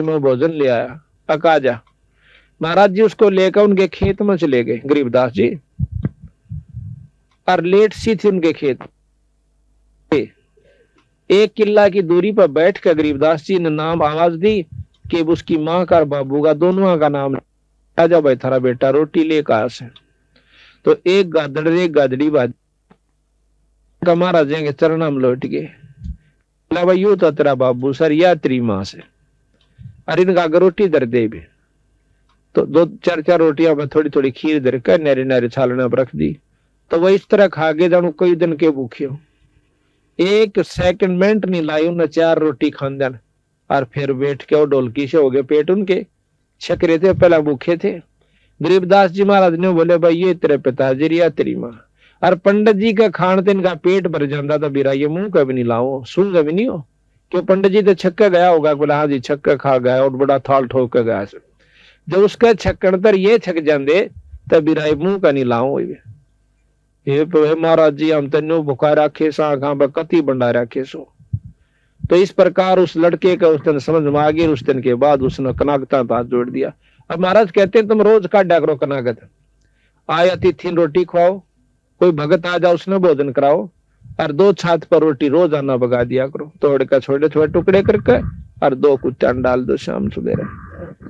में भोजन ले आया, अका जा। महाराज जी उसको लेकर उनके खेत में चले गए गरीबदास जी, और लेट सी थी उनके खेत। एक किला की दूरी पर बैठ कर गरीबदास जी ने नाम आवाज दी कि उसकी माँ का और बाबू का दोनों का नाम, आजा भाई थारा बेटा रोटी ले कहा से। तो एक गादड़ एक गादड़ी बाज महाराज के चरणा में लौट गए, भाई यू तो तेरा बाबू सर या तेरी माँ से, अरे इनका रोटी दर दे भी। तो दो चार चार रोटियां में थोड़ी थोड़ी खीर दर कर नारे नारे छालने पर रख दी। तो वह इस तरह खा के जानू कई दिन के भूखे हो, एक सेकंड मिनट नहीं लाई उन्हें 4 रोटी खान देन, और फिर बैठ के और ढोलकी से हो गए पेट उनके, छकरे थे पहला भूखे थे। गरीबदास जी महाराज ने बोले भाई ये तेरे पिताजी रिया तेरी माँ, और पंडित जी का खान दिन का पेट भर जाता था बीरा, ये मुंह कभी नहीं लाओ सुन कभी नहीं हो, क्यों पंडित जी तो छक्का गया होगा, बोला हाँ जी छक्का खा गया और बड़ा थाल ठोक कर गया। जब उसका छक्कन तर ये छक जाते तब बिराई मुंह का नहीं लाओ। ये महाराज जी हम तेनो भुखा रखे सा कति बंडा रखे सो। तो इस प्रकार उस लड़के का उस दिन समझ में आ गई। उस दिन के बाद उसने कनागता हाथ जोड़ दिया। अब महाराज कहते हैं तुम रोज काटा करो कनागत, आए अतिथि रोटी खुआओ, कोई भगत आ जाओ उसने भोजन कराओ, और 2 छात पर रोटी रोज आना बगा दिया करो, तोड़ कर छोटे छोटे टुकड़े करके, और 2 कुत्ता डाल दो शाम सवेरे।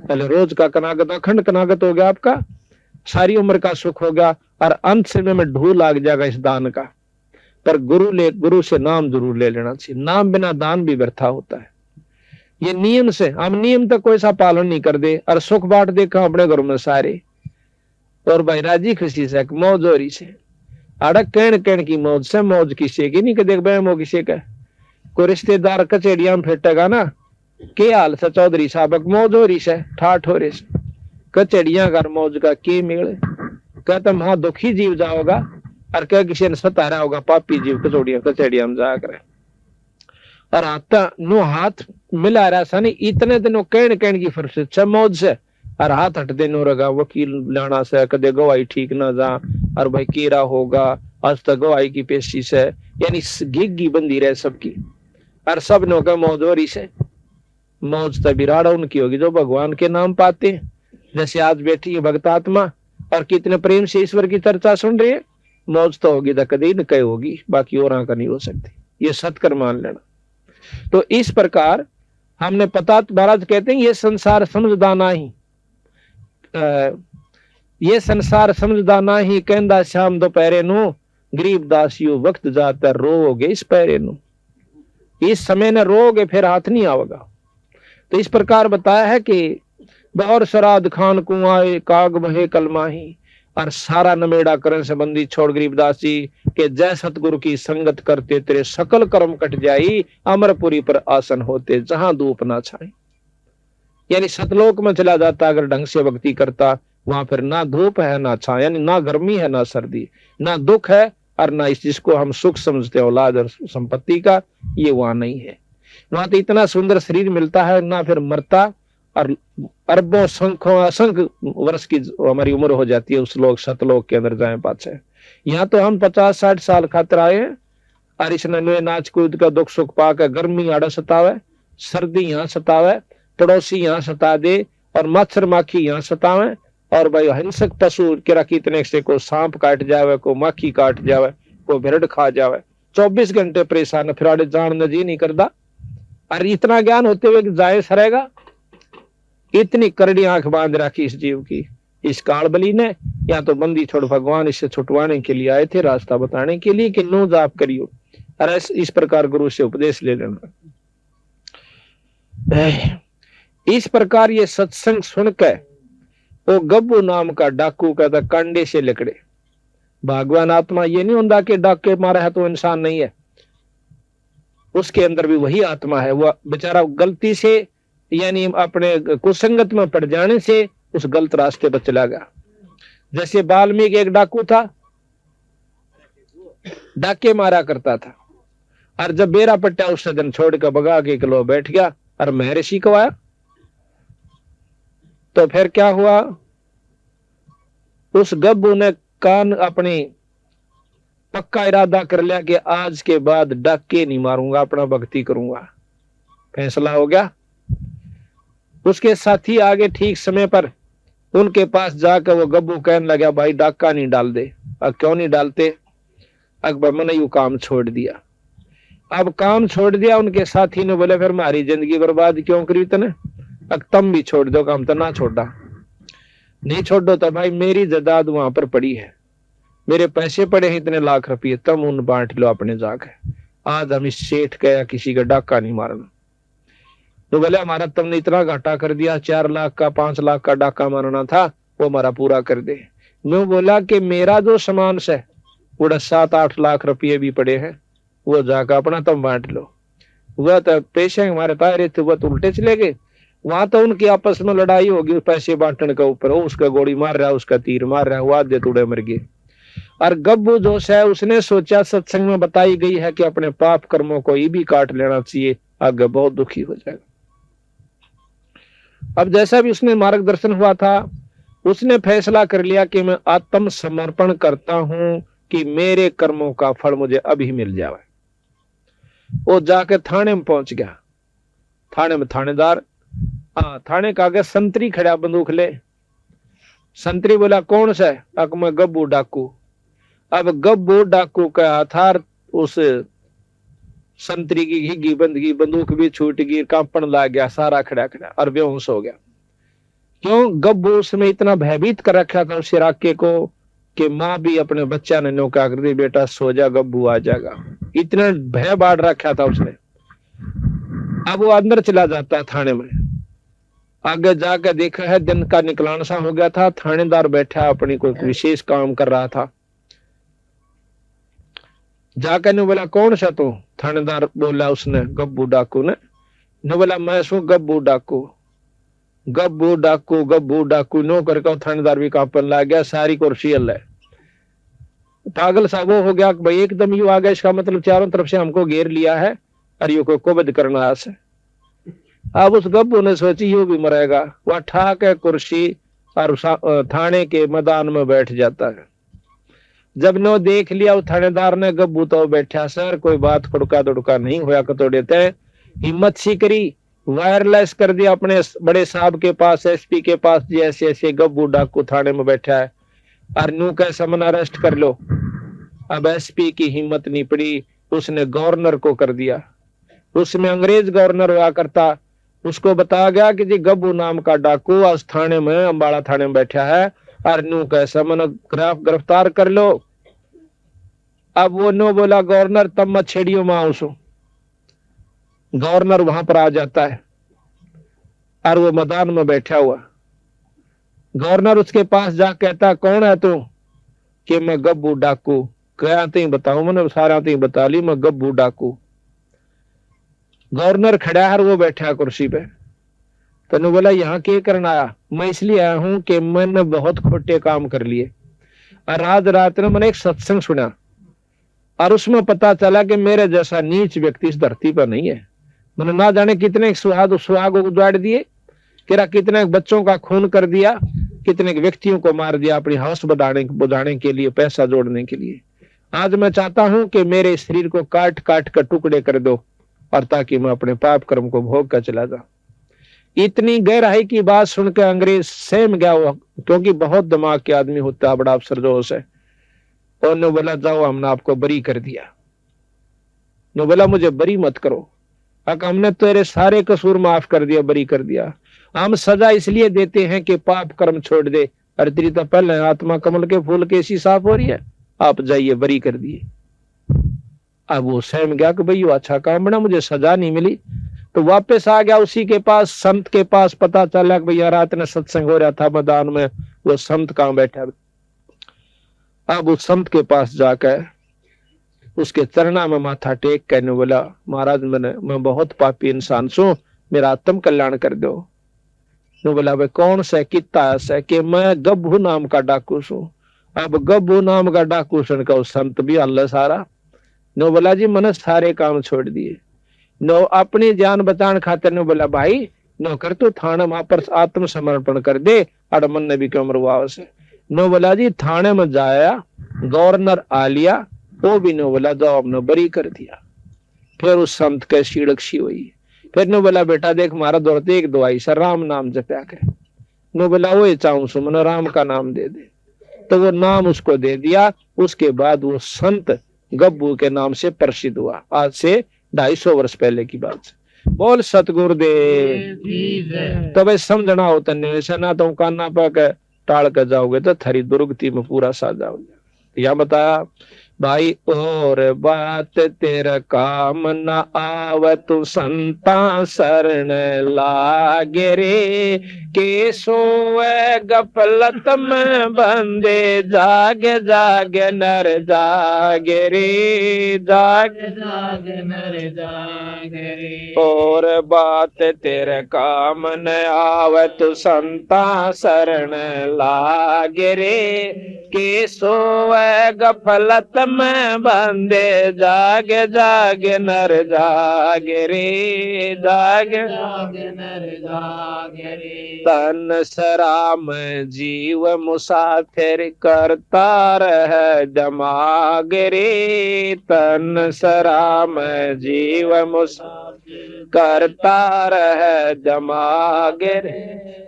पहले रोज का कनागत अखंड कनागत हो गया आपका, सारी उम्र का सुख हो गया, और अंत समय में ढू लाग जाएगा इस दान का। पर गुरु से नाम जरूर ले लेना चाहिए, नाम बिना दान भी व्यर्था होता है। ये नियम से हम नियम तक कोई सा पालन नहीं कर दे, और सुख बांट दे का अपने घर में सारे, और भाई राजी खुशी से मौज हो रही से अड़क कहन की मौज से, मौज किसी की नहीं देख बो किसी का। कोई रिश्तेदार कचेड़िया में फेटेगा ना, के हाल से चौधरी साहब मौज हो रही से ठाठ हो रही से, कचेड़िया कर मौज का के मेल। कहता हाँ दुखी जीव जाओगा, और क्या किसी ने सतारा होगा पापी जीव कचेड़िया में जा कर, और हाथ मिला रहा सा नहीं इतने दिनों कहन की फुर्सत से मौज से, और हाथ हट देनो रगा वकील लाना से कदे गवाही ठीक ना जा, और भाई केरा होगा आज तक गवाही की पेशी से, यानी गिग्गी बंदी रहे सबकी, और सब नो का मौज हो रही से। मौज तो बिराड़ा उनकी होगी जो भगवान के नाम पाते, जैसे आज बैठी है भक्तात्मा और कितने प्रेम से ईश्वर की चर्चा सुन रही है। मौज तो होगी तो कभी न कहीं होगी, बाकी और का नहीं हो सकती, ये सत्कर मान लेना। तो इस प्रकार हमने पता, महाराज कहते हैं ये संसार समझदाना ही, ये संसार समझदाना ही, कहंदा शाम दोपहरे नो गरीब दासियो वक्त जाता रोगे इस पैरे नो, इस समय न रोगे फिर हाथ नहीं आवेगा। तो इस प्रकार बताया है कि और श्राद्ध खान कुआए काग बहे कलमाही, और सारा नमेड़ा करण संबंधी छोड़ गरीबदास जी के जय सतगुरु की संगत करते तेरे सकल कर्म कट जाई, अमरपुरी पर आसन होते जहां धूप ना छाए। यानी सतलोक में चला जाता अगर ढंग से भक्ति करता, वहां फिर ना धूप है ना छाया, यानी ना गर्मी है ना सर्दी, ना दुख है और ना इस जिसको हम सुख समझते औलाद और संपत्ति का, ये वहां नहीं है। वहां तो इतना सुंदर शरीर मिलता है, ना फिर मरता, और अरबों संख्यों असंख्य वर्ष की हमारी उम्र हो जाती है उस लोग सतलोक के अंदर जाए पाछे। यहाँ तो हम 50-60 साल खातर आए हैं, और इस नाच कूद का दुख सुख पाकर गर्मी आड़ा सतावे, सर्दी यहाँ सतावे, पड़ोसी यहाँ सता दे, और मच्छर माखी यहाँ सतावे, और भाई हिंसक पशु केरा कितने से को सांप काट जावे, को माखी काट जावे, को भेड़ खा जावे, 24 घंटे परेशान, फिर आड़े जान जी नहीं करता। और इतना ज्ञान होते हुए कि जाए सरेगा, इतनी करड़ी आंख बांध रखी इस जीव की इस काल बली ने। या तो बंदी छोड़ भगवान इससे छुटवाने के लिए आए थे, रास्ता बताने के लिए कि नो जाप करियो, और इस प्रकार गुरु से उपदेश ले लेना। इस प्रकार ये सत्संग सुनकर वो गब्बू नाम का डाकू कहता कांडे से लिकड़े। भगवान आत्मा ये नहीं होता कि डाके मारा है तो इंसान नहीं है, उसके अंदर भी वही आत्मा है। वो बेचारा गलती से यानी अपने कुसंगत में पड़ जाने से उस गलत रास्ते पर चला गया। जैसे वाल्मीकि एक डाकू था, डाके मारा करता था, और जब बेरा पट्टा उस दिन छोड़ कर भगा के किलो बैठ गया और महर्षि को आया, तो फिर क्या हुआ, उस गब्बू ने कान अपनी पक्का इरादा कर लिया कि आज के बाद डाके नहीं मारूंगा, अपना भक्ति करूंगा। फैसला हो गया। उसके साथी आगे ठीक समय पर उनके पास जाकर वो गब्बू कहने लगा, भाई डाका नहीं डाल दे। अब क्यों नहीं डालते? अकबर मैंने यू काम छोड़ दिया। अब काम छोड़ दिया। उनके साथी ने बोले, फिर हमारी जिंदगी बर्बाद क्यों करी तने? अब तुम भी छोड़ दो काम। तो ना छोड़ा, नहीं छोड़ो तो भाई मेरी जायदाद वहां पर पड़ी है, मेरे पैसे पड़े हैं इतने लाख रुपये, तुम उन बांट लो अपने जाके। आज हम इस सेठ का या किसी का डाका नहीं मारना। तो बोले, हमारा तुमने इतना घाटा कर दिया, 4 लाख का 5 लाख का डाका मारना था, वो हमारा पूरा कर दे। नो बोला कि मेरा जो सामान है वो 7-8 लाख रुपये भी पड़े हैं, वो जाकर अपना तुम बांट लो। वह तो पैसे हमारे पास रहे थे, वह तो उल्टे चले गए। वहां तो उनकी आपस में लड़ाई होगी पैसे बांटने के ऊपर। वो उसका गोली मार रहा है, उसका तीर मार रहा है, वो आधे टुड़े मर गए। और गब्बू जोश है, उसने सोचा सत्संग में बताई गई है कि अपने पाप कर्मों को ये भी काट लेना चाहिए, आगे बहुत दुखी हो जाएगा। अब जैसा भी उसने मार्गदर्शन हुआ था, उसने फैसला कर लिया कि मैं आत्म समर्पण करता हूं कि मेरे कर्मों का फल मुझे अभी मिल जाए। वो जाके थाने में पहुंच गया। थाने में थानेदार, थाने का आगे संतरी खड़ा बंदूक ले। संतरी बोला, कौन सा है? अक मैं गब्बू डाकू। अब गब्बू डाकू का हथार उस संतरी की घिगी बंदगी, बंदूक भी छूट गई, कांपन लग गया, सारा खड़ा खड़ा और बेहोश हो गया। क्यों? गब्बू उसमें इतना भयभीत कर रखा था उस इलाके को कि माँ भी अपने बच्चा ने नौका कर दी, बेटा सो जा, गब्बू आ जाएगा। इतना भय बांट रखा था उसने। अब वो अंदर चला जाता थाने में। आगे जाकर देखा है दिन का निकलान सा हो गया था। थानेदार बैठा अपनी कोई विशेष काम कर रहा था। जाकर ने बोला, कौन सा तू? थानेदार बोला उसने, गब्बू डाकू ने बोला, मैं सू गब्बू डाकू। गब्बू डाकू गब्बू डाकू नो करके थानेदार भी कांपन लग गया, सारी कुर्सी हल है। पागल सा वो हो गया कि भाई एकदम यू आ गया, इसका मतलब चारों तरफ से हमको घेर लिया है और यू को कुबद करना है। अब उस गब्बू ने सोची यू भी मरेगा। वह ठाक है कुर्सी और थाने के मैदान में बैठ जाता है। जब नो देख लिया वो थानेदार ने, गब्बू तो बैठा, सर कोई बात खुड़का दुड़का नहीं होया कतोड़े ते। हिम्मत सी करी, वायरलेस कर दिया अपने बड़े साहब के पास, एसपी के पास, जैसे ऐसे गब्बू डाकू थाने में बैठा है और नू कैसा मन अरेस्ट कर लो। अब एसपी की हिम्मत नहीं पड़ी, उसने गवर्नर को कर दिया। उसमें अंग्रेज गवर्नर हुआ करता, उसको बताया गया कि जी गब्बू नाम का डाकू उस थाने में, अंबाड़ा थाने में बैठा है और नू कैसा मन गिरफ्तार कर लो। अब वो नो बोला, गवर्नर तब मत छेड़ियो मां उसो। गवर्नर वहां पर आ जाता है और वो मैदान में बैठा हुआ। गवर्नर उसके पास जा कहता, कौन है तू? कि मैं गब्बू डाकू। क्या ती बताऊं? मैंने सारा ती बता ली, मैं गब्बू डाकू। गवर्नर खड़ा है, वो बैठा कुर्सी पे। तो बोला, यहाँ क्या करना आया? मैं इसलिए आया हूं कि मैंने बहुत खोटे काम कर लिए और आज रात में मैंने एक सत्संग सुना और उसमें पता चला कि मेरे जैसा नीच व्यक्ति इस धरती पर नहीं है। मैंने ना जाने कितने सुहाग उजाड़ दिए, कितने बच्चों का खून कर दिया, कितने व्यक्तियों को मार दिया अपनी हौस बुझाने के लिए, पैसा जोड़ने के लिए। आज मैं चाहता हूं कि मेरे शरीर को काट काट कर टुकड़े कर दो और ताकि मैं अपने पाप कर्म को भोग कर चला जाऊं। इतनी गहराई की बात सुनकर अंग्रेज सहम गया हुआ, क्योंकि बहुत दिमाग के आदमी होता है, बड़ा अफसर जोश है। और ने बोला, जाओ हमने आपको बरी कर दिया। ने बोला, मुझे बरी मत करो, हमने तेरे सारे कसूर माफ कर दिया, बरी कर दिया। हम सजा इसलिए देते हैं कि पाप कर्म छोड़ दे। अरे तेरी तो पहले आत्मा कमल के फूल के ऐसी साफ हो रही है, आप जाइए, बरी कर दिए। अब वो सहम गया कि भाई अच्छा काम बना, मुझे सजा नहीं मिली। तो वापस आ गया उसी के पास, संत के पास। पता चला कि भैया रात में सत्संग हो रहा था मैदान में, वो संत कहाँ बैठा। अब उस संत के पास जाकर उसके चरणा में माथा टेक कहने बोला, महाराज मैं बहुत पापी इंसान सू, मेरा आत्म कल्याण कर दो। नो बोला, भाई कौन सा कितना है? कि मैं गब्बू नाम का डाकू सू। अब गब्बू नाम का डाकू सुन का संत भी अल्लाह सारा। नो बोला, जी मैंने सारे काम छोड़ दिए। नो अपनी जान बचाने खातिर नो बोला, भाई नो कर तू थाने वहां पर आत्म समर्पण कर दे, और मन ने भी क्यों मरवा से। नो बोला, जी थाने में जाया, गवर्नर आ लिया, वो भी नो बोला, जाओ हमने बरी कर दिया। फिर उस संत के सीड़क सी हुई फिर नु बोला बेटा देख मारा दौड़ते एक दवाई सर राम नाम जपया कर। नु बोला वो चाहूं सुमन राम का नाम दे दे। तो वो नाम उसको दे दिया। उसके बाद वो संत गब्बू के नाम से प्रसिद्ध हुआ। आज से 250 वर्ष पहले की बात है। बोल सतगुरुदेव। तो भाई समझना हो तन्ने से ना तो काना पर टाल कर जाओगे तो थारी दुर्गति में पूरा साथ जाओगे। या बताया भाई और बात तेरा काम न आव तू संता शरण लागे रे के सोए गफलत में बंदे जागे जागे नर जागे रे जागे जागे नर जागे रे। और बात तेरे काम न आव तू संता शरण लागे रे के सोए गफलत में बंदे जागे जागे नर जागे रे जागे जागे नर जागे रे। तन सराम जीव मुसाफिर करता रह जमाग रे। तन सराम जीव मुसाफिर करता रह जमाग रे।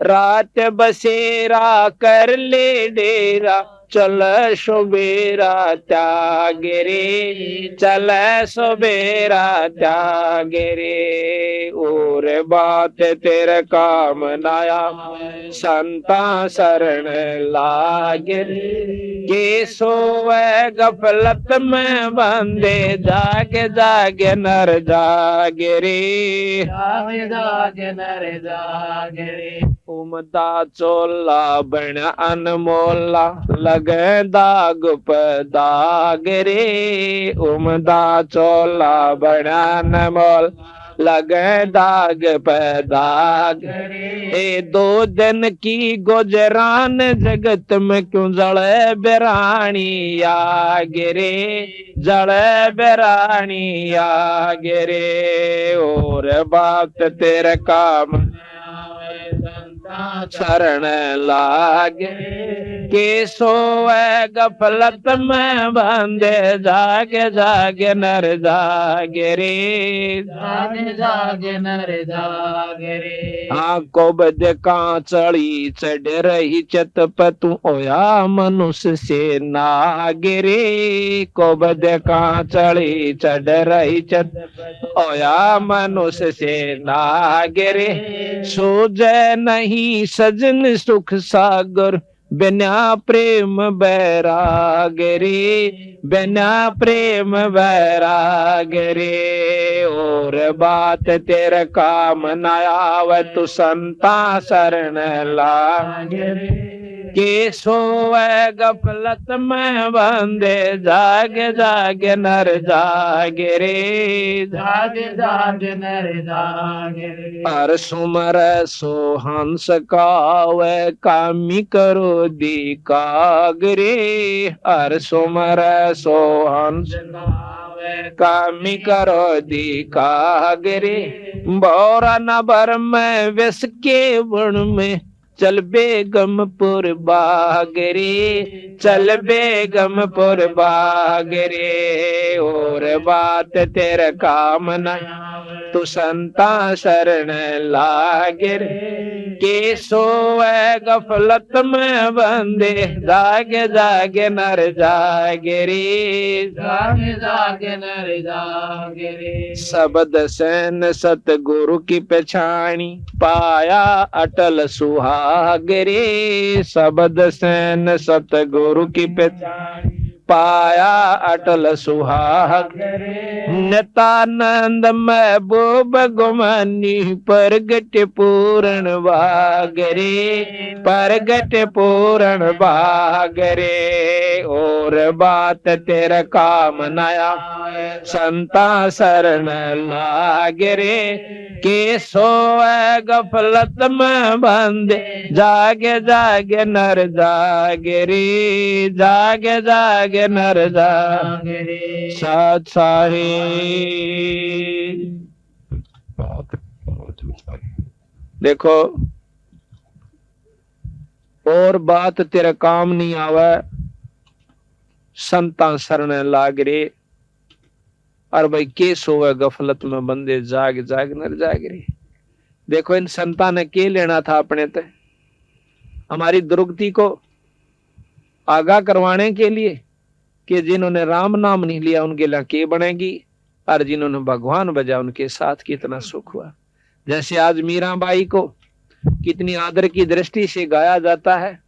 रात बसेरा कर ले डेरा चल सुबेरा त्यागे रे चल सुबेरा त्यागे रे। और बात तेरे काम नाया संता शरण लागे रे के सोए गफलत में बंदे जागे जागे नर जागे रे जागे जागे नर जागे रे। उमदा चोला बन अनमोला लगे दाग पे दाग रे। उमदा चोला बन अनमोल लगे दाग पे दाग रे। दो दिन की गुजरान जगत में क्यों जड़े बेरानी आगे रे जड़े बेरानी आगे रे। और बात तेरे काम शरण लागे के सोए गफलत में बंदे जागे जागे नर जागे रे जागे जागे नर जागे रे। आंखों बद कांचड़ी चढ़ रही चत पतु ओया मनुष्य से नागे रे। को बद कांचड़ी चढ़ रही चत ओया मनुष्य से नागे रे। सोजे नहीं सजन सुख सागर बिना प्रेम बैराग रे बिना प्रेम बैराग रे। और बात तेरे काम न आव तू संता शरण लागे रे के सोए गफलत में बंदे जागे जागे नर जागे रे जागे जागे नर जागे रे। हर सुमर सो हंस कावे कामी करो दी कागरे। हर सुमर सो हंस कामी करो दी कागरे। बोरा नबर में विष के वन में चल बेगमपुर बागरे चल बेगमपुर बागरे। और बात तेरे काम न तू संता शरण लागे रे के सोए गफलत में बंदे जागे जागे नर जागे रे जागे जागे नर जागे रे। शब्द सैन सतगुरु की पहचानी पाया अटल सुहाग रे। शब्द सैन सतगुरु की पहचानी पाया अटल सुहाग नितानंद महबूब गुमानी परगट पूर्ण बागरे परगट पूर्ण बागरे। और बात तेरा काम नया संता शरण लागरे के सोए गफलत में बंदे जागे जागे नर जागे रे जागे जागे नर जागे रे। सत साहिब देखो और बात तेरा काम नहीं आवे संता शरण लाग रे और भाई के सोवे गफलत में बंदे जाग जाग नर जाग रे। देखो इन संतान ने के लेना था अपने ते, हमारी दुर्गति को आगाह करवाने के लिए कि जिन्होंने राम नाम नहीं लिया उनके लिए के बनेगी, और जिन्होंने भगवान बजा उनके साथ कितना सुख हुआ। जैसे आज मीराबाई को कितनी आदर की दृष्टि से गाया जाता है,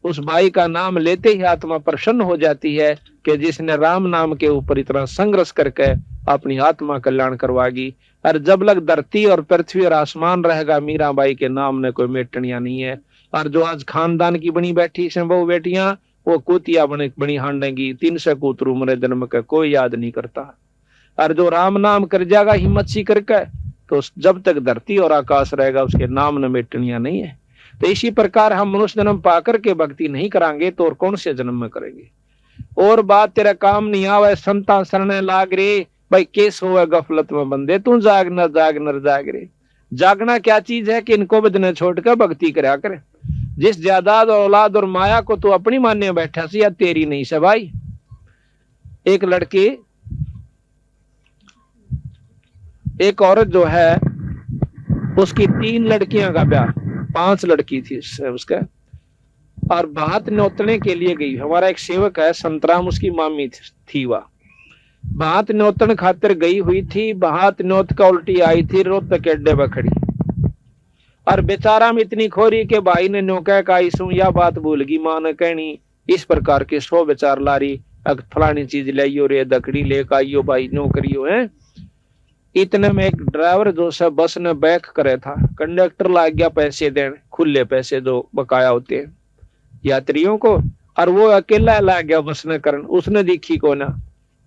उस बाई का नाम लेते ही आत्मा प्रसन्न हो जाती है कि जिसने राम नाम के ऊपर इतना संघर्ष करके अपनी आत्मा कल्याण करवागी। और जब लग धरती और पृथ्वी और आसमान रहेगा, मीराबाई के नाम ने कोई मेटनिया नहीं है। और जो आज खानदान की बनी बैठी से वो बेटियां, वो कुतिया बनी हांडेगी, 300 कूतरू मरे जन्म का कोई याद नहीं करता। और जो राम नाम कर जाएगा हिम्मत सी करके, तो जब तक धरती और आकाश रहेगा उसके नाम न मेटनिया नहीं है। तो इसी प्रकार हम मनुष्य जन्म पाकर के भक्ति नहीं करांगे तो और कौन से जन्म में करेंगे। और बात तेरा काम नहीं आवे संता शरण लाग रे, भाई केस होवे गफलत में बंदे, तू जाग न जाग नर जाग रे। जागना क्या चीज है कि इनको बदने छोड़कर भक्ति करा करे। जिस जायदाद और औलाद और माया को तू अपनी मानने बैठा सी, या तेरी नहीं से भाई। एक लड़की, एक औरत जो है उसकी 3 लड़कियां का ब्याह, 5 लड़की थी उसका, और भात नोतने के लिए गई। हमारा एक सेवक है संतराम, उसकी मामी थी, वह भात नोतन खातिर गई हुई थी। भात नोत का उल्टी आई थी, रोत के अड्डे पर खड़ी, और बेचारा में इतनी खोरी के भाई ने नौका का इसू या बात भूल गई मां ने कहनी। इस प्रकार के 100 बेचार लारी फलानी चीज लाइयो रे, दकड़ी लेकर आइयो भाई नौकरियो है। इतने में एक ड्राइवर जो सब बस ने बैक करे था, कंडक्टर लाग गया पैसे देने, खुले पैसे जो बकाया होते हैं यात्रियों को, और वो अकेला लाग गया बस ने करन। उसने देखी को ना,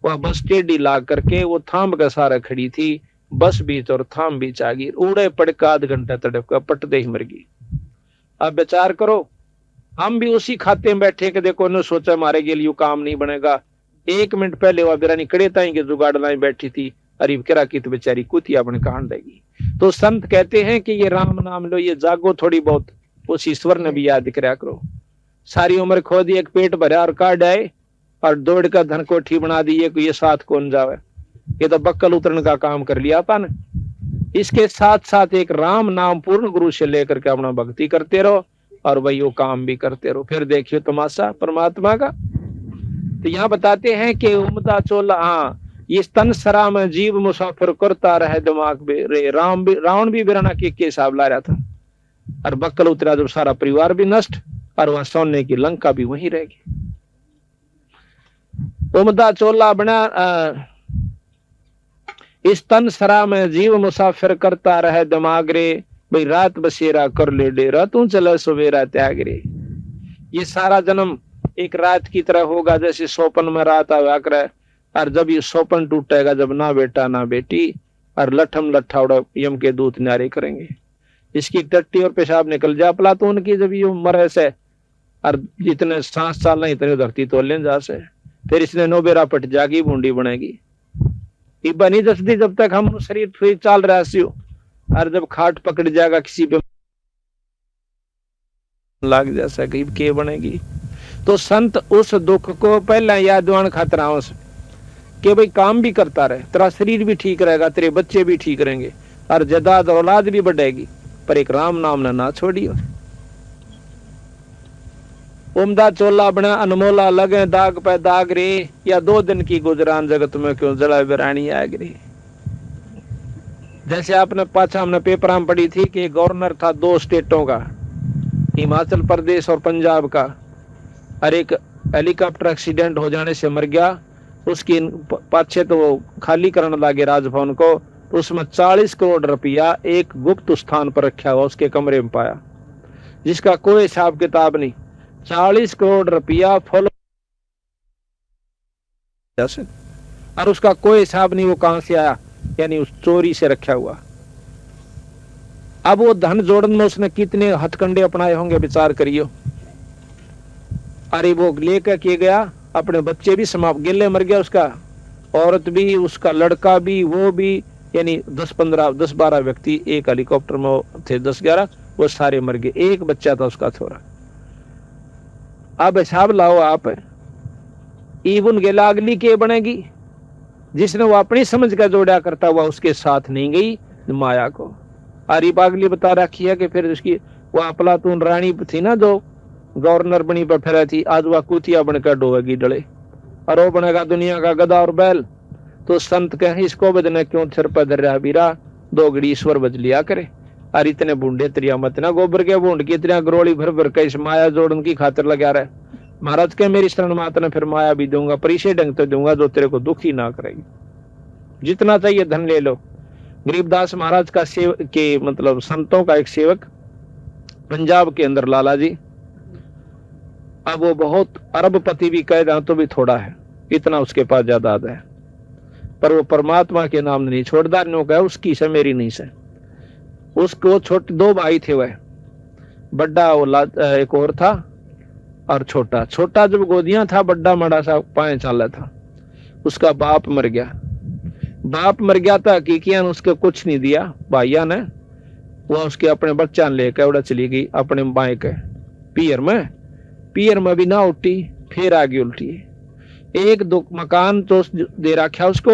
वह बस टेढ़ी लाग करके वो थाम का सारा खड़ी थी, बस बीच और थाम बीच आ गई। उड़े पड़का आध घंटा तड़प का पटदे ही मर गई। अब विचार करो, हम भी उसी खाते में बैठे कि देखो ने सोचा हमारे के लिए काम नहीं बनेगा। 1 मिनट पहले वह बिरानी कड़े ताई के जुगाड़ लाई बैठी थी, अरे करा की तो बेचारी कुतिया बन कांड देगी। तो संत कहते हैं कि ये राम नाम लो, ये जागो थोड़ी बहुत, उस ईश्वर ने भी याद कराया करो। सारी उम्र खो दी, एक पेट भरा और काट आए और दौड़ का धन कोठी बना दी, ये साथ कौन जावे। ये तो बक्कल उतरने का काम कर लिया था ना। इसके साथ साथ एक राम नाम पूर्ण गुरु से लेकर के अपना भक्ति करते रहो और वही वो काम भी करते रहो, फिर देखियो तमाशा परमात्मा का। तो यहाँ बताते हैं कि उमदा चोला, हाँ, ये तन सरा में जीव मुसाफिर करता रहे दिमाग रे। रावण भी बिराना के हिसाब ला रहा था, और बक्कल उतरा जब सारा परिवार भी नष्ट, और वहां सोने की लंका भी वहीं रह गई। उमदा चोला बना इस तन सरा में जीव मुसाफिर करता रहे दिमाग रे, भाई रात बसेरा कर ले डेरा, तू चले सवेरा त्याग रे। ये सारा जन्म एक रात की तरह होगा, जैसे सोपन में रात आया करे, और जब ये सोपन टूटेगा, जब ना बेटा ना बेटी, और लठम लट्ठा उड़ा यम के दूत न्यारे करेंगे। इसकी टट्टी और पेशाब निकल जा प्लातून की, जब ये मरे से, और जितने सांस साल नहीं इतने धरती तो लें जा से, फिर इसने नोबेरा पट जागी बूंदी बनेगी। बनी दसदी जब तक हम शरीर ठीक चाल रहा सी, और जब खाट पकड़ जाएगा किसी पे लाग जैसा कहीं के बनेगी। तो संत उस दुख को पहले यादवान खतराओं से कि भाई काम भी करता रहे, तेरा शरीर भी ठीक रहेगा, तेरे बच्चे भी ठीक रहेंगे, और जदाद औलाद भी बढ़ेगी, पर एक राम नाम ना छोड़ियो। उमदा चोला बना अनमोला लगे दाग पे दाग रे, या 2 दिन की गुजरान जगत में क्यों जला बिरानी आग रे। जैसे आपने पाछा हमने पेपर में पढ़ी थी कि गवर्नर था 2 स्टेटों का, हिमाचल प्रदेश और पंजाब का, और एक हेलीकॉप्टर एक्सीडेंट हो जाने से मर गया। उसकी पाछे तो वो खाली करने लगे राजभवन को, उसमें 40 करोड़ रुपया एक गुप्त स्थान पर रखा हुआ उसके कमरे में पाया, जिसका कोई हिसाब किताब नहीं। 40 करोड़ रुपया फॉलो, और उसका कोई हिसाब नहीं वो कहां से आया, यानी उस चोरी से रखा हुआ। अब वो धन जोड़न में उसने कितने हथकंडे अपनाए होंगे, विचार करियो। अरे वो लेकर के गया, अपने बच्चे भी समाप्त गिले मर गया, उसका औरत भी, उसका लड़का भी, वो भी, यानी 10-12 व्यक्ति एक हेलीकॉप्टर में थे, 10-11, वो सारे मर गए। एक बच्चा था उसका थोड़ा। अब हिसाब लाओ आप, ईबुन गेला अगली के बनेगी, जिसने वो अपनी समझ का जोड़ा करता हुआ उसके साथ नहीं गई माया को। आरी पागली बता रखी है कि फिर उसकी वो अफलातून रानी थी ना जो गवर्नर बनी पर फिर थी, आज वह कुतिया बनकर डोएगी डले और वो बनेगा दुनिया का गधा और बैल। तो संत कहे इसको बदने क्यों सिर पर धर रहा बीरा, दोगड़ी ईश्वर बज लिया करे। और इतने बूंदे त्रिया मत ना गोबर के बूंद की इतना गरोड़ी भर भर के इस माया जोड़न की खातिर लगा रहे। महाराज के मेरी शरण मात ने फिर माया भी दूंगा, पर इसे ढंग तो दूंगा जो तेरे को दुखी ना करेगी। जितना चाहिए धन ले लो। गरीबदास महाराज का सेवक के मतलब संतों का एक सेवक पंजाब के अंदर लाला जी, अब वो बहुत अरबपति भी कह रहा तो भी थोड़ा है, इतना उसके पास जायदाद है, पर वो परमात्मा के नाम नहीं छोड़दा। नो कहा उसकी से मेरी नहीं से। उसको छोटे दो भाई थे, वह बड़ा वो एक और था और छोटा। छोटा जब गोदियां था, बड़ा मड़ा सा 5 साल था। उसका बाप मर गया। बाप मर गया था हकीकियां उसके कुछ नहीं दिया भाइया ने। वह उसके अपने बच्चा लेकर उड़ा चली गई अपने बाएं के पियर में भी ना उठी, फिर आगे उल्टी। एक दो मकान तो दे रखा उसको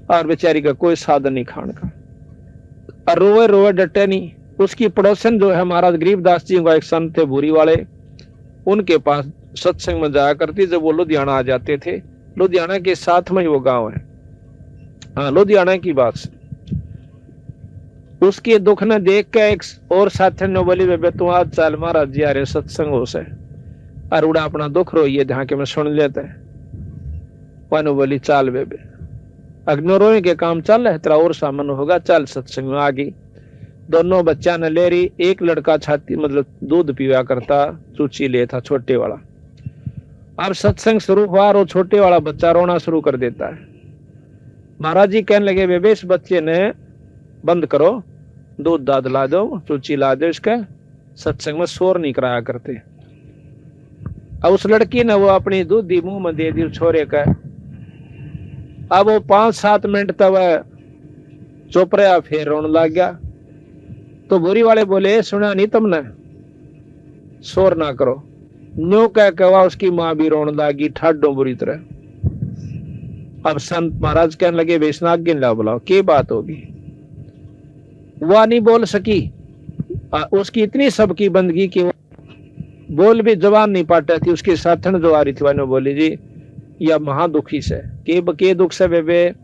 और बेचारी का कोई साधन नहीं खाने का, और रोए रोए डटे नहीं। उसकी पड़ोसन जो है महाराज गरीबदास जी का एक संत थे भूरी वाले, उनके पास सत्संग में जाया करती जब वो लुधियाना आ जाते थे। लुधियाना के साथ में ही वो गांव है, हाँ लुधियाना की बात से। उसके दुख ने देख के एक और साथी ने बोली बेबे तू आज चल महाराज जी आ रहे सत्संग हो से, और उड़ा अपना दुख रोइए ध्यान के मैं सुन लेते हैं। वानो बोली चाल बेबे, अग्नो रोने के काम चल रहा है, तेरा और सामान होगा, चल सत्संग में आ गई। दोनों बच्चा ने ले रही। एक लड़का छाती मतलब दूध पीवा करता, चूची ले था छोटे वाला। अब सत्संग शुरू हुआ और वो छोटे वाला बच्चा रोना शुरू कर देता है। महाराज जी कहने लगे बेबे इस बच्चे ने बंद करो, दूध दाद ला दो, चूची ला दो, इसका सत्संग में शोर नहीं कराया करते। अब उस लड़की ने वो अपनी दूधी मुंह में दे दी छोरे का। अब वो 5-7 मिनट तक चुप रहा, फिर रोने लग गया। तो बुरी वाले बोले सुना नहीं तुमने, शोर ना करो। न्यू कह के वह उसकी माँ भी रोने लगी ठाडो बुरी तरह। अब संत महाराज कहने लगे बेसनाग गिन ला बुलाओ, क्या बात होगी। वह नहीं बोल सकी, उसकी इतनी सबकी बंदगी कि बोल भी जवान नहीं पाता थी। उसकी साथन जो आ रही थी वह बोली जी या महादुखी से के दुख से बेबे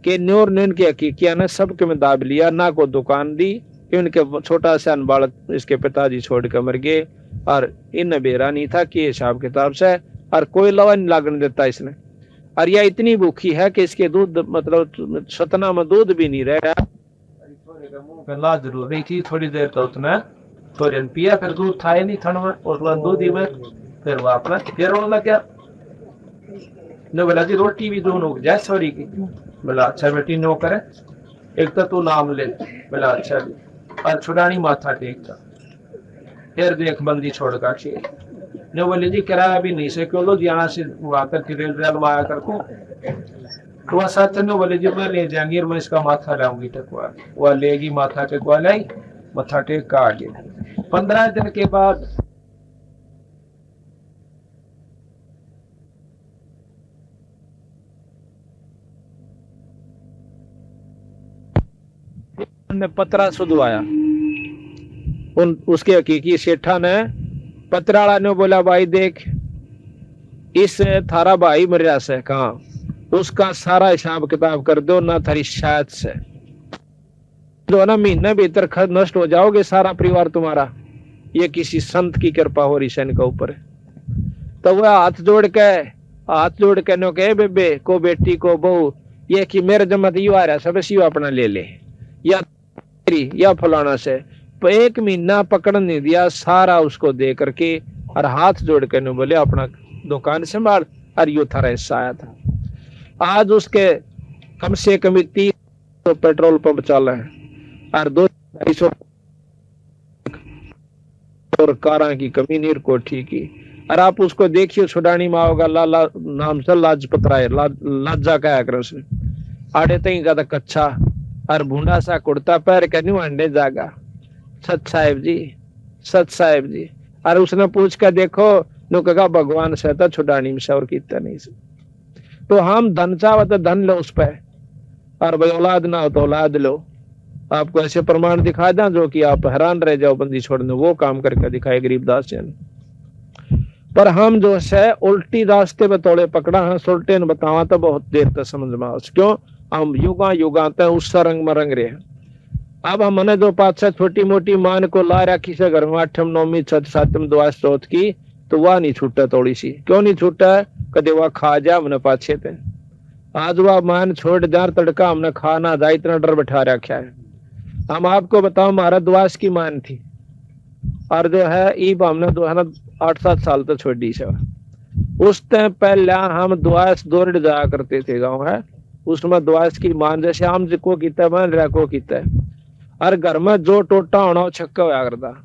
के न्योर न्यून के हकीकिया ने सबके में दाब लिया, ना को दुकान दी। इनके छोटा सा बालक इसके पिताजी छोड़ कर मर गए और इन बेरा नहीं था कि हिसाब किताब से, और कोई लवा नहीं लागने देता इसने। और यह इतनी भूखी है कि इसके दूध मतलब सतना में दूध भी नहीं रहा। मुंह जरूर रही थी थोड़ी देर तो उसने थोड़ी पिया, फिर दूध था ही नहीं थन में, और दूध ही में फिर वो अपना फिर रोने लग गया। ने बोला जी रोटी भी दोनों जाए सॉरी की। बोला अच्छा बेटी नो करे, एक तो तू नाम ले। बोला अच्छा जी, और छुड़ानी माथा टेकता। फिर देख बंदी छोड़ का शेर ने बोले जी किराया भी नहीं से क्यों लुधियाना से आकर के रेल में आया करको। तो वह साथ ने बोले जी मैं ले जाएंगे और मैं इसका माथा लाऊंगी टकवा। वह लेगी माथा टेकवा लाई, माथा टेक का आगे। 15 दिन के बाद ने पतरा सुधवाया। उसके हकीकी सेठा ने पतराला ने बोला भाई देख इस थारा भाई मरिया से कहा उसका सारा हिसाब किताब कर दो ना, थारी शायद से जो ना महीने भीतर नष्ट हो जाओगे सारा परिवार तुम्हारा। ये किसी संत की कृपा हो रही सन के ऊपर। तो वह हाथ जोड़ के नो कहे बेबे को बेटी को बहू ये कि मेरे जमत यू आ रहा सब सीवा अपना ले ले या फलाना से। तो 1 महीना पकड़ नहीं दिया, सारा उसको दे करके और हाथ जोड़ के नो बोले अपना दुकान संभाल। और यो थारा हिस्सा आया था। आज उसके कम से कम 30 पेट्रोल पंप चल रहे हैं और 200 और कारा की कमी नीर कोठी की। और आप उसको देखिए छुड़ानी माँ होगा लाला नाम से लाजपत राय लाजा कहा कर उसने। आड़े तई का कच्चा और भूडा सा कुर्ता पैर के न्यू अंडे जागा सत साहेब जी। और उसने पूछ कर देखो नो कहा भगवान से था छुड़ानी में और कितना नहीं से। तो हम धन चाहो तो धन लो उस पर, और भाई औलाद ना हो तो औलाद लो। आपको ऐसे प्रमाण दिखा दें जो कि आप हैरान रह जाओ, बंदी छोड़ने वो काम करके दिखाए गरीबदास जी ने। पर हम जो है उल्टी रास्ते पे तोड़े पकड़ा है, सुलटे ने बतावा तो बहुत देर तक समझ में आओ क्यों हम युगा युगा तक उस रंग में रंग रहे हैं। अब हमने जो पाँच छोटी मोटी मान को ला रखी से घर में, आठम नौवीं छठ सातम दुआ स्त्रोत की, तो वह नहीं छूटा थोड़ी सी, क्यों नहीं छूटा है, कदे वह खा जा हमने पाछे थे। आज वह मान छोड़ जा तड़का हमने खाना जा, इतना डर बैठा रखा है। हम आपको बताओ हमारा दुआस की मान थी, और जो है ईब हमने जो है ना 8-7 साल तक छोड़ी से। उस टाइम पहले हम दुआस दौड़ जाया करते थे गाँव है, उसमें दुआस की मान जैसे आम को किता मान रखो किता, और घर में जो टोटा होना छक्का होया करता,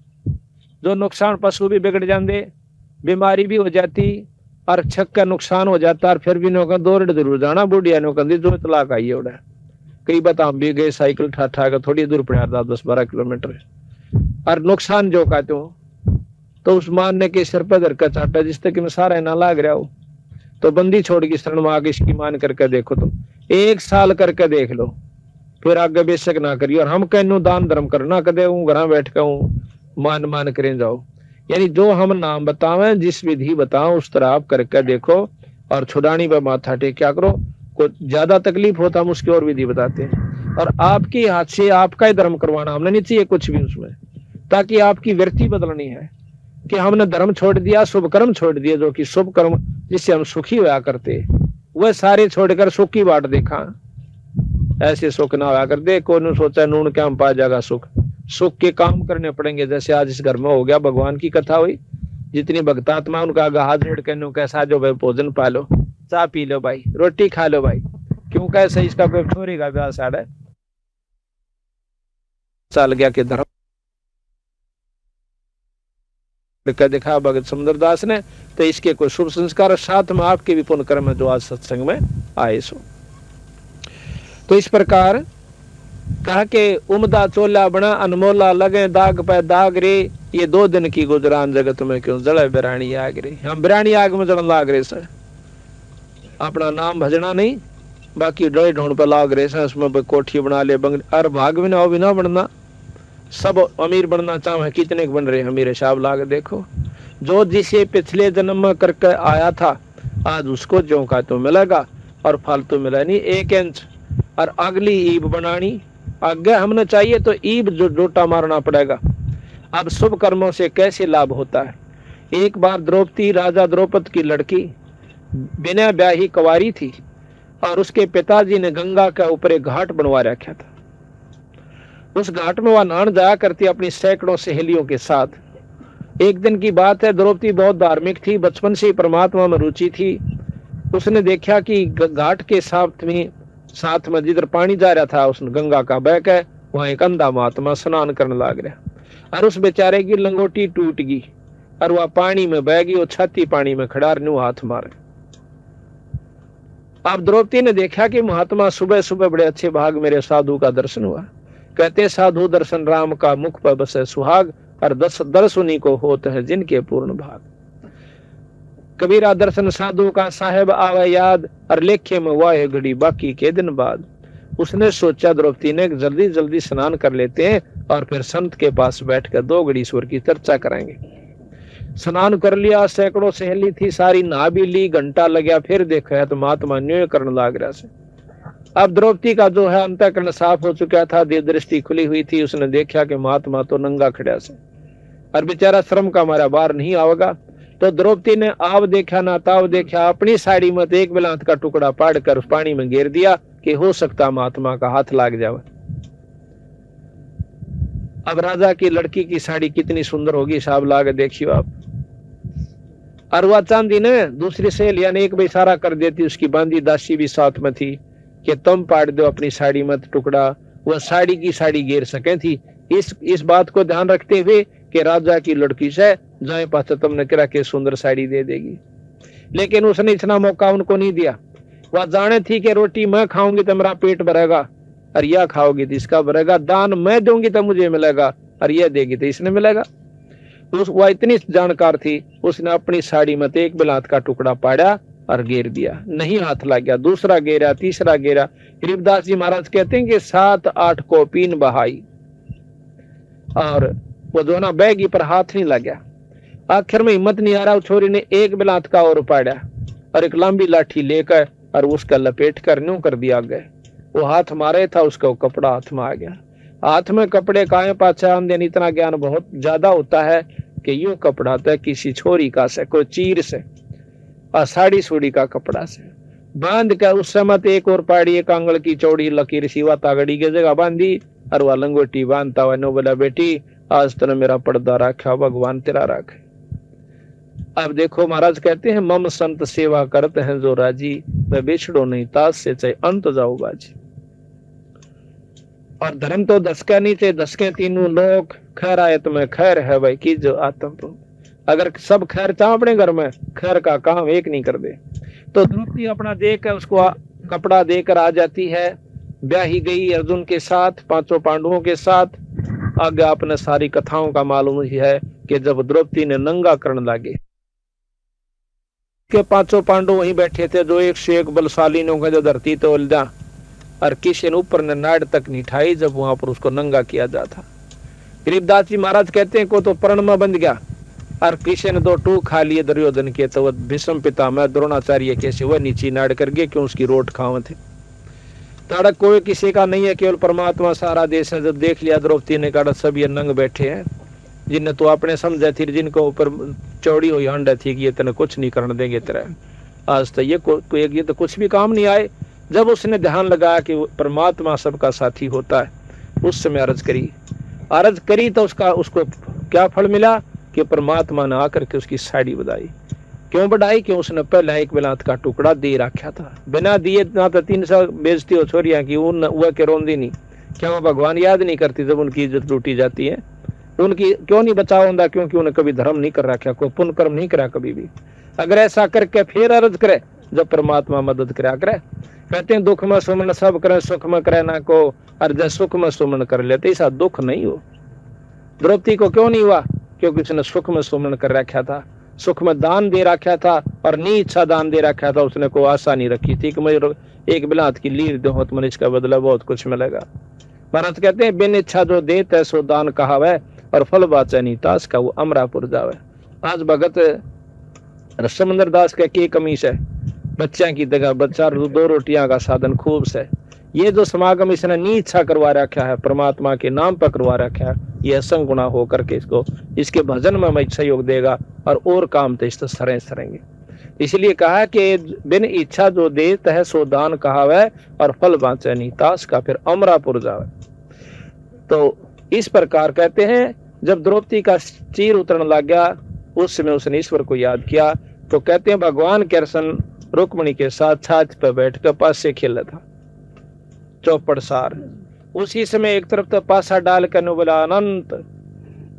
जो नुकसान पशु भी बिगड़ जाते, बीमारी भी हो जाती, और छक्का नुकसान हो जाता, और फिर भी नौका दौड़ जरूर जाना। बुढ़िया नौका जो इतलाक आई है कई बात हम भी गए साइकिल ठा ठा कर, थोड़ी दूर पड़ा था 10-12 किलोमीटर, और नुकसान जो कहते हो तो उस मान ने के सिर पर धर का चाटा, जिस तक में सारा ना लाग रहा हो, तो बंदी छोड़ की शरण में आगे इसकी मान करके देखो, तुम 1 साल करके देख लो, फिर आगे बेशक ना करियो। और हम कहनो दान धर्म करना कदे हूँ घर बैठ के हूँ मान मान करें जाओ, यानी जो हम नाम बतावे जिस विधि बताओ उस तरह आप करके देखो, और छुड़ानी पर माथा टेक क्या करो। को ज्यादा तकलीफ होता हम उसकी और विधि बताते हैं, और आपके हाथ से आपका ही धर्म करवाना हमने नहीं चाहिए कुछ भी उसमें, ताकि आपकी वृत्ति बदलनी है कि हमने धर्म छोड़ दिया, शुभ कर्म छोड़ दिया, जो कि शुभ कर्म जिससे हम सुखी होया करते, वह सारे छोड़कर सुख की बाट देखा। ऐसे सुख ना होया करते, कौन सोचा नून क्या हम पा जाएगा सुख, सुख के काम करने पड़ेंगे। जैसे आज इस घर में हो गया, भगवान की कथा हुई, जितनी भक्तात्मा उनका हाथ जोड़ के कैसा जो भाई भोजन पा लो, चाय पी लो भाई, रोटी खा लो भाई, क्यों कैसे इसका कोई छोरी का ब्याह साढ़े चल गया कि धर्म दिखा भगत सुंदरदास ने, तो इसके कोई शुभ संस्कार साथ में आपके भी पुण्य कर्म जो आज सत्संग में आए सो। तो इस प्रकार कहा के उमदा चोला बना अनमोला लगे दाग पे दाग रे, ये 2 दिन की गुजरान जगत में क्यों जड़े बिरानी आग रे। हम बिरानी आग में जड़न लाग रहे सर, अपना नाम भजना नहीं, बाकी डोई ढूंढ पे लाग रहे सर, उसमें कोठी बना ले बंगले, और भाग भी ना हो भी ना बनना, सब अमीर बनना चाहे कितने बन रहे अमीर हिसाब लाग देखो। जो जिसे पिछले जन्म में करके आया था आज उसको जो का तो मिलेगा, और फालतू मिला नहीं 1 इंच। और अगली ईब बनानी आगे हमने चाहिए तो ईब जो जोटा मारना पड़ेगा। अब शुभ कर्मों से कैसे लाभ होता है। एक बार द्रौपदी राजा द्रौपद की लड़की बिना ब्याही कुंवारी थी, और उसके पिताजी ने गंगा के ऊपर एक घाट बनवा रखा था। उस घाट में वह नहाने जाया करती अपनी सैकड़ों सहेलियों के साथ। एक दिन की बात है, द्रौपदी बहुत धार्मिक थी, बचपन से परमात्मा में रुचि थी। उसने देखा कि घाट के साथ में जिधर पानी जा रहा था उस गंगा का बह के, वहां एक अंधा महात्मा स्नान करने लग रहा, और उस बेचारे की लंगोटी टूट गई, और वह पानी में बह गई, वो छाती पानी में खड़ा न्यू हाथ मारे। अब द्रौपदी ने देखा कि महात्मा सुबह सुबह बड़े अच्छे भाग मेरे साधु का दर्शन हुआ। कहते साधु दर्शन राम का मुख पर बसे सुहाग, और दर्श उन्हीं को होते हैं जिनके पूर्ण भाग। कबीरा दर्शन साधु का साहेब आवे याद, और लेखे में वाहे घड़ी बाकी के दिन बाद। उसने सोचा द्रौपदी ने जल्दी जल्दी स्नान कर लेते हैं, और फिर संत के पास बैठकर 2 घड़ी ईश्वर की चर्चा करेंगे। स्नान कर लिया, सैकड़ों सहेली थी, सारी नहा भी ली, घंटा लग गया, फिर देखा तो महात्मा न्योय करने लग रहा से। अब द्रौपदी का जो है अंतःकरण साफ हो चुका था, दिव्य दृष्टि खुली हुई थी। उसने देखा कि महात्मा तो नंगा खड़ा से, और बेचारा श्रम का हमारा बाहर नहीं आवेगा। तो द्रौपदी ने आव देखा ना ताव देखा, अपनी साड़ी में एक बेलांत का टुकड़ा पाड़ कर उस पानी में गिर दिया कि हो सकता महात्मा का हाथ लाग जावे। अब राजा की लड़की की साड़ी कितनी सुंदर होगी, साहब लाग देखियो आप। और वह चांदी ने दूसरी सहेलिया ने एक भी इशारा कर देती, उसकी बांदी दासी भी साथ में थी कि तुम पाड़ दो अपनी साड़ी में टुकड़ा, वह साड़ी की साड़ी गिर सके थी। इस बात को ध्यान रखते हुए कि राजा की लड़की से जाए पास तुमने करा के सुंदर साड़ी दे देगी, लेकिन उसने इतना मौका उनको नहीं दिया। वह जाने थी कि रोटी मैं खाऊंगी तो मेरा पेट भरेगा, और यह खाओगी तो इसका भरेगा, दान मैं दूंगी तो मुझे मिलेगा, और यह देगी तो इसने मिलेगा। वह इतनी जानकार थी, उसने अपनी साड़ी में एक बिलात का टुकड़ा पाड़ा और घेर दिया, नहीं हाथ लग गया, दूसरा घेरा, तीसरा घेरा। गरीबदास जी महाराज कहते हैं कि 7-8 कोपीन बहाई और वो दोनों बैगी पर हाथ नहीं लग गया। आखिर में हिम्मत नहीं आ रहा, छोरी ने एक बिलात का और उपाड़ा और एक लंबी लाठी लेकर और उसका लपेट कर न्यू कर दिया गया। वो हाथ मारे था, उसका कपड़ा हाथ में आ गया। हाथ में कपड़े काए पाछा आमदेन, इतना ज्ञान बहुत ज्यादा होता है कि यूं कपड़ा तो किसी छोरी का से, कोई चीर से और साड़ी सूड़ी का कपड़ा से बांध कर उस समय एक और पाड़ी, एक आंगल की चौड़ी लकीर सिवा तागड़ी की जगह बांधी और वह लंगोटी बांधता हुआ नो बोला, बेटी आज तने मेरा पर्दा रखा, भगवान तेरा रखे। अब देखो महाराज कहते हैं, मम संत सेवा करते हैं जो राजी, वह बिछड़ो नहीं तास से चाहे अंत जाओ बाजी। और धर्म तो दसका नहीं थे, दसके तीनों लोग, खैर आयत में खैर है भाई की जो आत्म तो। अगर सब खैर चाह अपने घर में, खैर का काम एक नहीं कर दे। तो द्रौपदी अपना देकर उसको कपड़ा देकर आ जाती है, ब्याही गई अर्जुन के साथ, 5 पांडवों के साथ। आगे आपने सारी कथाओं का मालूम ही है कि जब द्रौपदी ने नंगा करने लगे के 5 पांडव वहीं बैठे थे, जो एक से एक बलशाली ने जो धरती तो उलझा और किसी ने ऊपर ने नाड़ तक नहीं ठाई जब वहां पर उसको नंगा किया जाता। गरीबदास जी महाराज कहते हैं को तो प्रण में बंध गया और किसी ने 2 टूक खा लिए दुर्योधन के, तो वह भीष्म पितामह द्रोणाचार्य कैसे वह नीचे नाड़ कर गए, क्यों उसकी रोट खावे थे। ताड़क कोई किसी का नहीं है, केवल परमात्मा सारा देश है। जब देख लिया द्रौपदी ने कहा सब ये नंग बैठे हैं, जिन्हें तो आपने समझा थी, जिनको ऊपर चौड़ी हुई हंड थी कि ये तेने कुछ नहीं करने देंगे तेरा, आज तो ये तो कुछ भी काम नहीं आए। जब उसने ध्यान लगाया कि परमात्मा सबका साथी होता है, उस समय अर्ज करी तो उसको क्या फल मिला कि परमात्मा ने आकर के उसकी साड़ी बधाई। क्यों बढ़ाई? क्यों उसने पहला एक बिलात का टुकड़ा दे रखा था, बिना दिए ना तो 300 बेचती हो छोरियां की वह के रोंदी नहीं। क्या वो भगवान याद नहीं करती जब उनकी इज्जत लूटी जाती है? उनकी क्यों नहीं बचाव होता? क्योंकि उन्हें कभी धर्म नहीं कर रखा, कोई पुण्य कर्म नहीं करा कभी भी। अगर ऐसा करके फिर अर्ज करे जब परमात्मा मदद करा करे। कहते हैं दुख में सुमन सब करे, सुख में करे ना को, और जब सुख में सुमन कर लेते ऐसा दुख नहीं हो। द्रौपदी को क्यों नहीं हुआ? क्योंकि उसने सुख में सुमन कर रखा था, सुख में दान दे रखा था और नी इच्छा दान दे रखा था। उसने कोई आशा नहीं रखी थी कि मुझे एक बिलात की लीर दो तो मुझे इसका बदला बहुत कुछ मिलेगा। महाराज कहते हैं बिन इच्छा जो देत है सो दान कहावे, और फल बाचा नहीं तास का वो अमरापुर जावे। आज भगत समंदर दास का की कमीश है, बच्चा की जगह बच्चा 2 रोटियां का साधन खूब से। ये जो समागम इसने नी इच्छा करवा रखा है, परमात्मा के नाम पर करवा रखा है, ये असंग गुना होकर के इसके भजन में मैं सहयोग देगा और काम तो इससे सरेंगे। इसलिए कहा कि बिन इच्छा जो देत है सो दान कहावे, और फल बाँचे नहीं तास का फिर अमरापुर जावे। तो इस प्रकार कहते हैं जब द्रौपदी का चीर उतरने लग गया, उस समय उसने ईश्वर को याद किया। तो कहते हैं भगवान कृष्ण रुक्मिणी के साथ छाछ पर बैठ कर पास से खेला था चौपड़ सार। उसी समय एक तरफ तो पासा डाल कर बोला अनंत,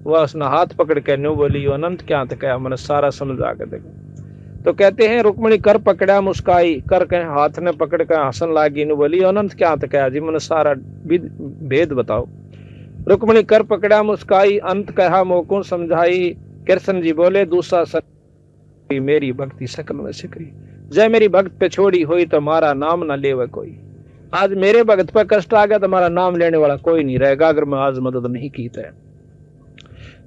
वह उसने हाथ पकड़ कर न्यू बोली अनंत क्या तो क्या, मैंने सारा समझा कर देखा। तो कहते हैं रुक्मिणी कर पकड़ा मुस्काई, कर कहे हाथ ने पकड़ कर हंसन लागी, नु बोली अनंत क्या तो क्या जी, मैंने सारा भेद बताओ। रुक्मिणी कर पकड़ा मुस्काई, अंत कहा मोको समझाई। कृष्ण जी बोले दूसरा सर मेरी भक्ति सकल में सिकरी, जय मेरी भक्त पे छोड़ी हुई तो मारा नाम न लेवे कोई। आज मेरे भक्त पर कष्ट आ गया तो हमारा नाम लेने वाला कोई नहीं रहेगा अगर मैं आज मदद नहीं की।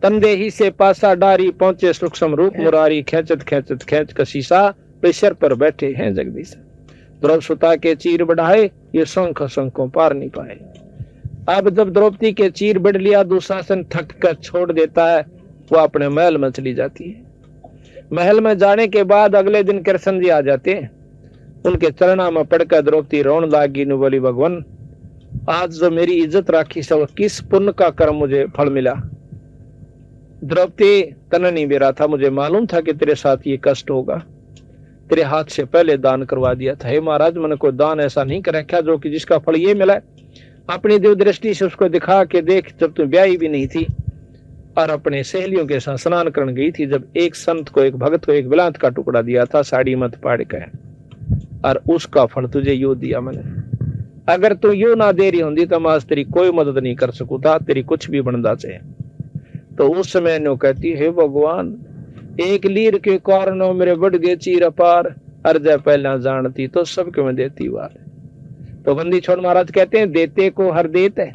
तंदे ही से पासा डारी पहुंचे सूक्ष्म रूप मुरारी, खेचत खेचत खेच कशीसा पेशर पर बैठे हैं जगदीश। द्रौपदी सुता के चीर बढ़ाए, ये शंख शंखों पार नहीं पाए। अब जब द्रौपदी के चीर बढ़ लिया, दुशासन थक कर छोड़ देता है, वो अपने महल में चली जाती है। महल में जाने के बाद अगले दिन कृष्ण जी आ जाते हैं, उनके चरणों में पड़कर द्रौपदी रोन लागी, नु बोली भगवान आज जो मेरी इज्जत राखी सब किस पुण्य का कर्म मुझे फल मिला। द्रौपदी तने नहीं बेरा था, मुझे मालूम था कि तेरे साथ ये कष्ट होगा, तेरे हाथ से पहले दान करवा दिया था। हे महाराज मैंने कोई दान ऐसा नहीं कर रखा जो कि जिसका फल ये मिला। अपनी दिव्य दृष्टि से उसको दिखा के देख, जब तुम ब्याही भी नहीं थी और अपने सहेलियों के साथ स्नान करने गई थी, जब एक संत को एक भगत को एक बिलात का टुकड़ा दिया था साड़ी मत पाड़ के, और उसका फल तुझे यू दिया मैंने। अगर तू यू ना दे रही होंगी तो मैं आज तेरी कोई मदद नहीं कर सकूं, तेरी कुछ भी बनना चाहिए। तो उस समय नो कहती है भगवान एक लीर के कारण मेरे बढ़ गए चीर अपार, अर्जय पहला जानती तो सबके में देती वार। तो बंदी छोड़ महाराज कहते हैं देते को हर देत है,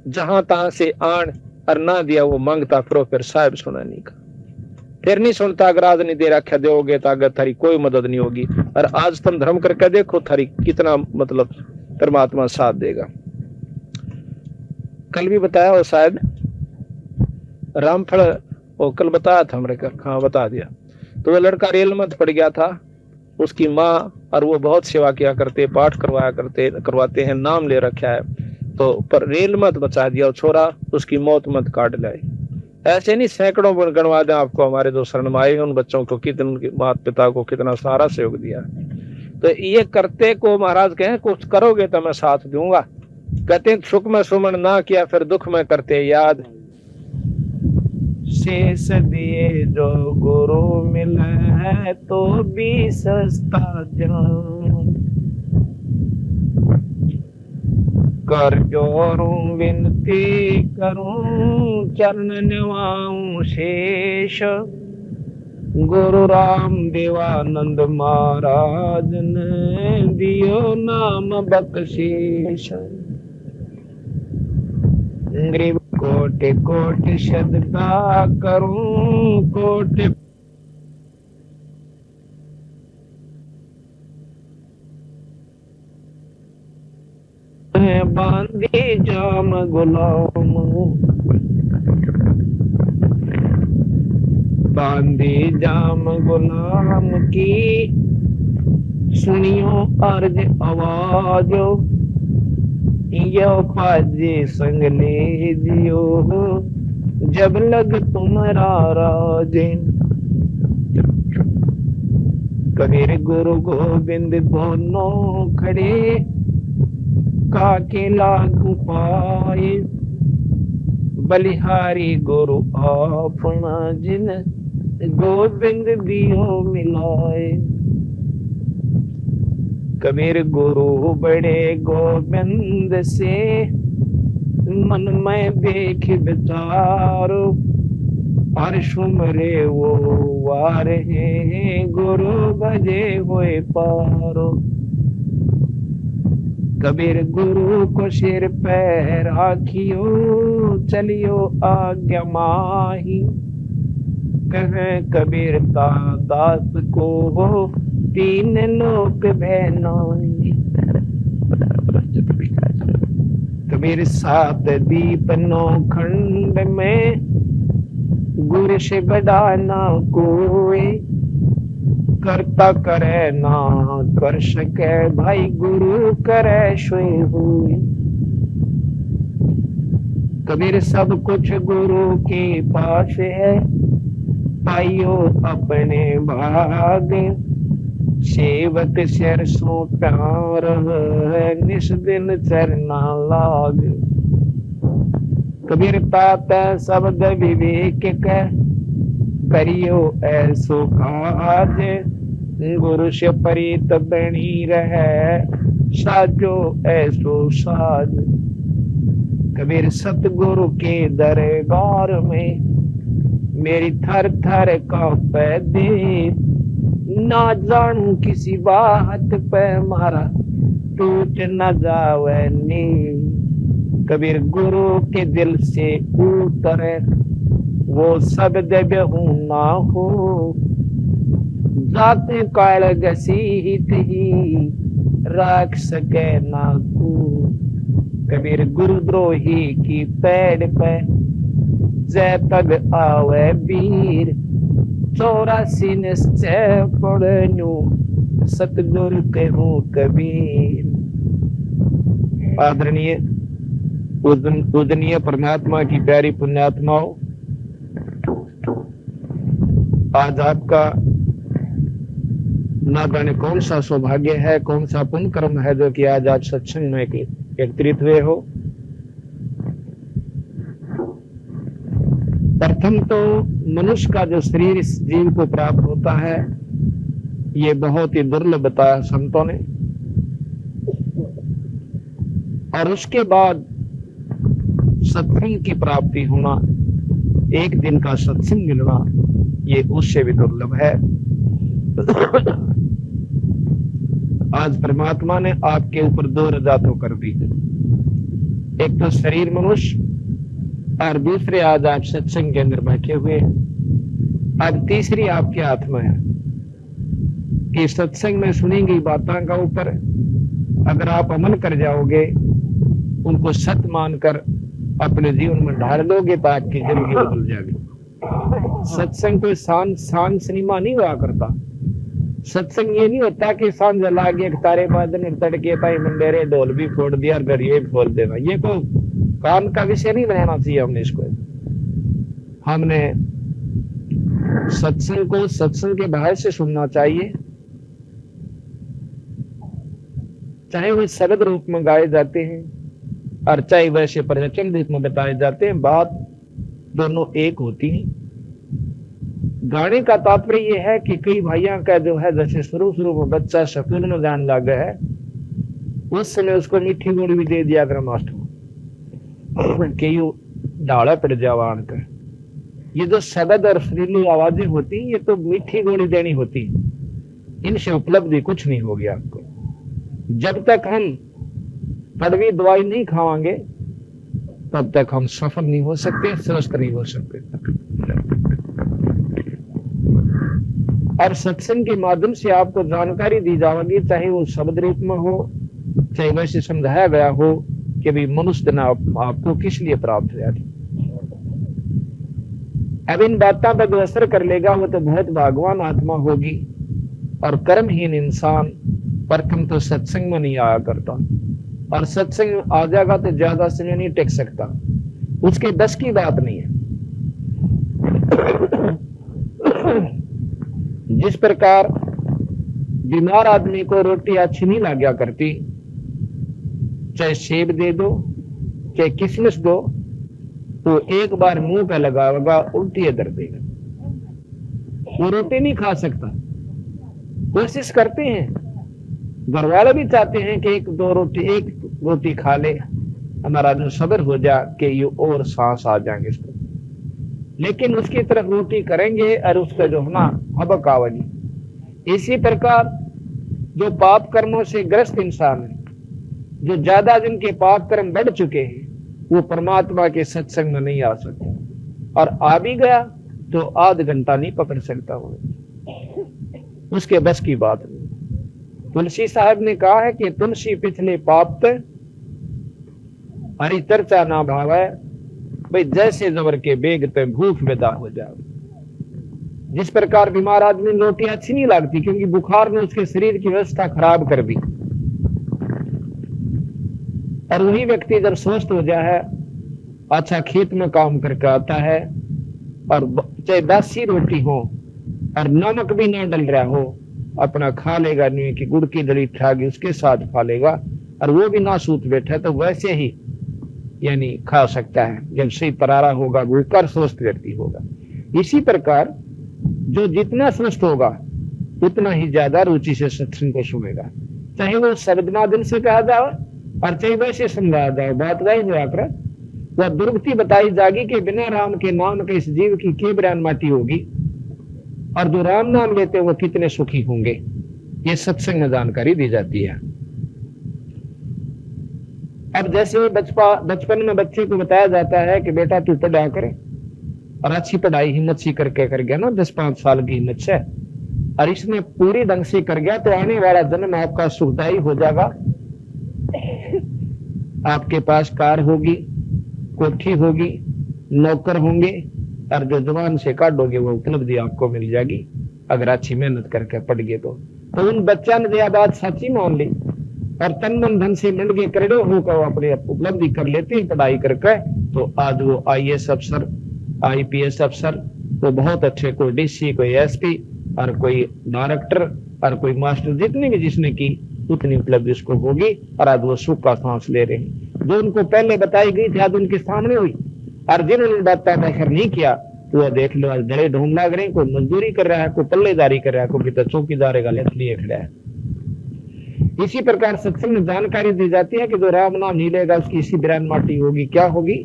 जहां तहां से आन और ना दिया वो मांगता फिर साहब सुना नहीं का, फिर नहीं सुनता। अगर आज नहीं दे रखा दोगे तो अगर थारी कोई मदद नहीं होगी। और आज तुम धर्म करके देखो थारी कितना मतलब परमात्मा साथ देगा। कल भी बताया वो शायद रामफल, वो कल बताया था हमरे का, हाँ बता दिया। तो वो लड़का रेल मत पड़ गया था, उसकी माँ और वो बहुत सेवा किया करते, पाठ करवाते हैं, नाम ले रखा है। तो पर रेल मत बचा दिया, छोरा उसकी मौत मत काट लाए। ऐसे नहीं सैकड़ों गणवा दें आपको हमारे जो शरण आए हैं उन बच्चों को कितने, उनके माता पिता को कितना सारा सहयोग दिया। तो ये करते को महाराज कहें कुछ करोगे तो मैं साथ दूंगा। कहते हैं सुख में सुमन ना किया फिर दुख में करते याद, शेष दिए जो गुरु मिला है तो भी सस्ता जान, कर जोरूं विनती करूं चरण निवाऊं शेष, गुरु राम देवानंद महाराज ने दियो नाम बख्शीश, ग्रीव कोटि कोटि सदका करूं कोटि बांधे जाम गुलाम, बांधे जाम गुलाम की सुनियो अर्ज आवाज, यो पाजे संग ले जियो जब लग तुम्हारा राजिन, कबीर गुरु गोविंद दोनों खड़े काके लागू पाए, बलिहारी गुरु अपना जिन गोविंद दियो मिलाए, कबीर गुरु बड़े गोविंद से मन में देख विचारो, और सुमरे वो वार है गुरु भजे हुए पारो, कबीर गुरु को सिर पे राखियो चलियो आज्ञा माही, कहे कबीर का दास को हो तीन लोक बहनाई, कबीर सात दीप नौ खंड में गुरु से बड़ा ना कोई, करता करे ना कर सके भाई गुरु करे सोई हुई, कबीर सब कुछ गुरु के पास है पाइयो अपने भाग, सेवक सिर सो प्यार है निस दिन चरना लाग, कबीर तात शब्द विवेक के करियो ऐसो काज, गुरु से परित बनी रहे साजो ऐसो साज, कबीर सतगुरु के दरबार में मेरी थर थर कांपे दे, ना जानू किसी बात पे मारा टूट न जावे नी, कबीर गुरु के दिल से उतरे वो सब जगह ना हो, जात काल घसीट ही राख सके ना को, कबीर गुरुद्रोही की पैड़ पे जय तग आवे वीर, 84 निश्चय पढ़नु सतगुरु कहूँ कबीर। आदरणीय पूजनीय परमात्मा की प्यारी पुण्यात्माओं, आज आपका ना जाने कौन सा सौभाग्य है, कौन सा पुण्य कर्म है जो कि आज आप सत्संग में एकत्रित हुए हो। प्रथम तो मनुष्य का जो शरीर इस जीव को प्राप्त होता है ये बहुत ही दुर्लभ बताया संतों ने, और उसके बाद सत्संग की प्राप्ति होना, एक दिन का सत्संग मिलना, ये उससे भी दुर्लभ है। आज परमात्मा ने आपके ऊपर दो रजा तो कर दी, एक तो शरीर मनुष्य और दूसरे आज आप सत्संग के अंदर बैठे हुए हैं। अब तीसरी आपकी आत्मा है कि सत्संग में सुनी गई बातों का ऊपर अगर आप अमल कर जाओगे, उनको सत्य मानकर अपने जीवन में ढाल लोगे तो आपकी जिंदगी बदल जाएगी। सत्संग कोई सांझ सिनेमा नहीं हुआ करता। सत्संग ये नहीं होता कि सांझ जला के तारे बादन तड़के पाई मंडेरे ढोल भी फोड़ दिया और गरीब फोड़ देना, ये को काम का विषय नहीं बनाना चाहिए। हमने इसको हमने सत्संग को सत्संग के बाहर से सुनना चाहिए, चाहे वो शब्द रूप में गाए जाते हैं और चाहे वैसे प्रवचन रूप में बताए जाते हैं, बात दोनों एक होती है। गाने का तात्पर्य यह है कि कई भाइयों का जो है जैसे शुरू में बच्चा स्कूल में जाने लगा है, उस समय उसको मीठी गोली भी दे दिया कर मास्टर कि यू डाला पड़ जावान कर। ये जो शब्द और सुरीली आवाजें होती हैं, ये तो मीठी गोली देनी होती है, इनसे उपलब्धि कुछ नहीं होगी आपको। जब तक हम कड़वी दवाई नहीं खावांगे तब तक हम सफल नहीं हो सकते, स्वस्थ नहीं हो सकते। और सत्संग के माध्यम से आपको जानकारी दी जाएगी, चाहे वो शब्द रूप में हो, चाहे वैसे समझाया गया हो कि भी मनुष्य ना आपको किस लिए प्राप्त हुआ। अब इन बातों पर जो असर कर लेगा वो तो बहुत भागवान आत्मा होगी। और कर्महीन इंसान प्रथम तो सत्संग में नहीं आया करता, और सत्संग में आ जाएगा तो ज्यादा समय नहीं टिक सकता, उसके बस की बात नहीं है। जिस प्रकार बीमार आदमी को रोटी अच्छी नहीं लगा करती, चाहे सेब दे दो चाहे किशमिश दो, तो एक बार मुंह पे लगाएगा उल्टी दर्द देगा, वो रोटी नहीं खा सकता। कोशिश करते हैं, घर वाले भी चाहते हैं कि एक रोटी खा ले, हमारा जो सब्र हो जा कि ये और सांस आ जाएंगे इसको, लेकिन उसकी तरफ रोटी करेंगे और उसका जो है ना हबक आवेगी। इसी प्रकार जो पाप कर्मों से ग्रस्त इंसान है, जो ज्यादा जिनके पाप कर्म बढ़ चुके हैं, वो परमात्मा के सत्संग में नहीं आ सकते, और आ भी गया तो आध घंटा नहीं पकड़ सकता हो, उसके बस की बात नहीं। तुलसी साहब ने कहा है कि तुलसी पिछले पाप हरी चर्चा ना भावे, भाई जैसे जबर के बेग पे भूख विदा हो जाओ। जिस प्रकार बीमार आदमी रोटी अच्छी नहीं लगती क्योंकि बुखार ने उसके शरीर की व्यवस्था खराब कर दी, और वही व्यक्ति जब स्वस्थ हो जाए, अच्छा खेत में काम करके आता है, और चाहे बासी रोटी हो और नमक भी ना डल रहा हो, अपना खा लेगा, नहीं कि गुड़ की दली ठागी उसके साथ खा लेगा, और वो भी ना सूत बैठा तो वैसे ही यानी खा सकता है। जब सही परारा होगा भूखकर स्वस्थ व्यक्ति होगा। इसी प्रकार जो जितना स्वस्थ होगा उतना ही ज्यादा रुचि से सत्संग को सुनेगा, चाहे वो शब्द माध्यम से कहा जाए और चाहे वैसे समझाया जाए। बात वही जाकर वह दुर्गति बताई जाएगी कि बिना राम के नाम के इस जीव की के बयान माटी होगी, और जो राम नाम लेते वो कितने सुखी होंगे, ये सत्संग में जानकारी दी जाती है। अब जैसे बचपन में बच्चे को बताया जाता है कि बेटा तू पढ़ा करे, और अच्छी पढ़ाई हिम्मत सी करके कर गया ना, 10-5 साल की हिम्मत से, और इसमें पूरी ढंग से कर गया तो आने वाला जन्म आपका सुखदायी हो जाएगा। आपके पास कार होगी, कोठी होगी, नौकर होंगे, और जो जवान से काटोगे वो उपलब्धि आपको मिल जाएगी अगर अच्छी मेहनत करके पढ़ गए तो उन बच्चा ने यह बात सच्ची मान ली और तन मन धन से मिल के करोड़ों होकर अपने उपलब्धि कर लेते हैं पढ़ाई करके, तो आज वो IAS अफसर, IPS अफसर, तो बहुत अच्छे, कोई DC, कोई SP, और कोई डायरेक्टर, और कोई मास्टर, जितने भी जिसने की उतनी उपलब्धि उसको होगी, और आज वो सुख का सांस ले रहे हैं। जो उनको पहले बताई गई थी आज उनके सामने हुई, और जिन्होंने बात का असर नहीं किया तो वह देख लो आज जड़े ढूंढ लग रहे हैं, कोई मजदूरी कर रहा है, कोई पल्लेदारी कर रहा है, कोई तो चौकीदार का लिए खड़ा है। इसी प्रकार सत्संग में जानकारी दी जाती है कि जो राम नाम नहीं लेगा उसकी इसी बिरान माटी होगी। क्या होगी?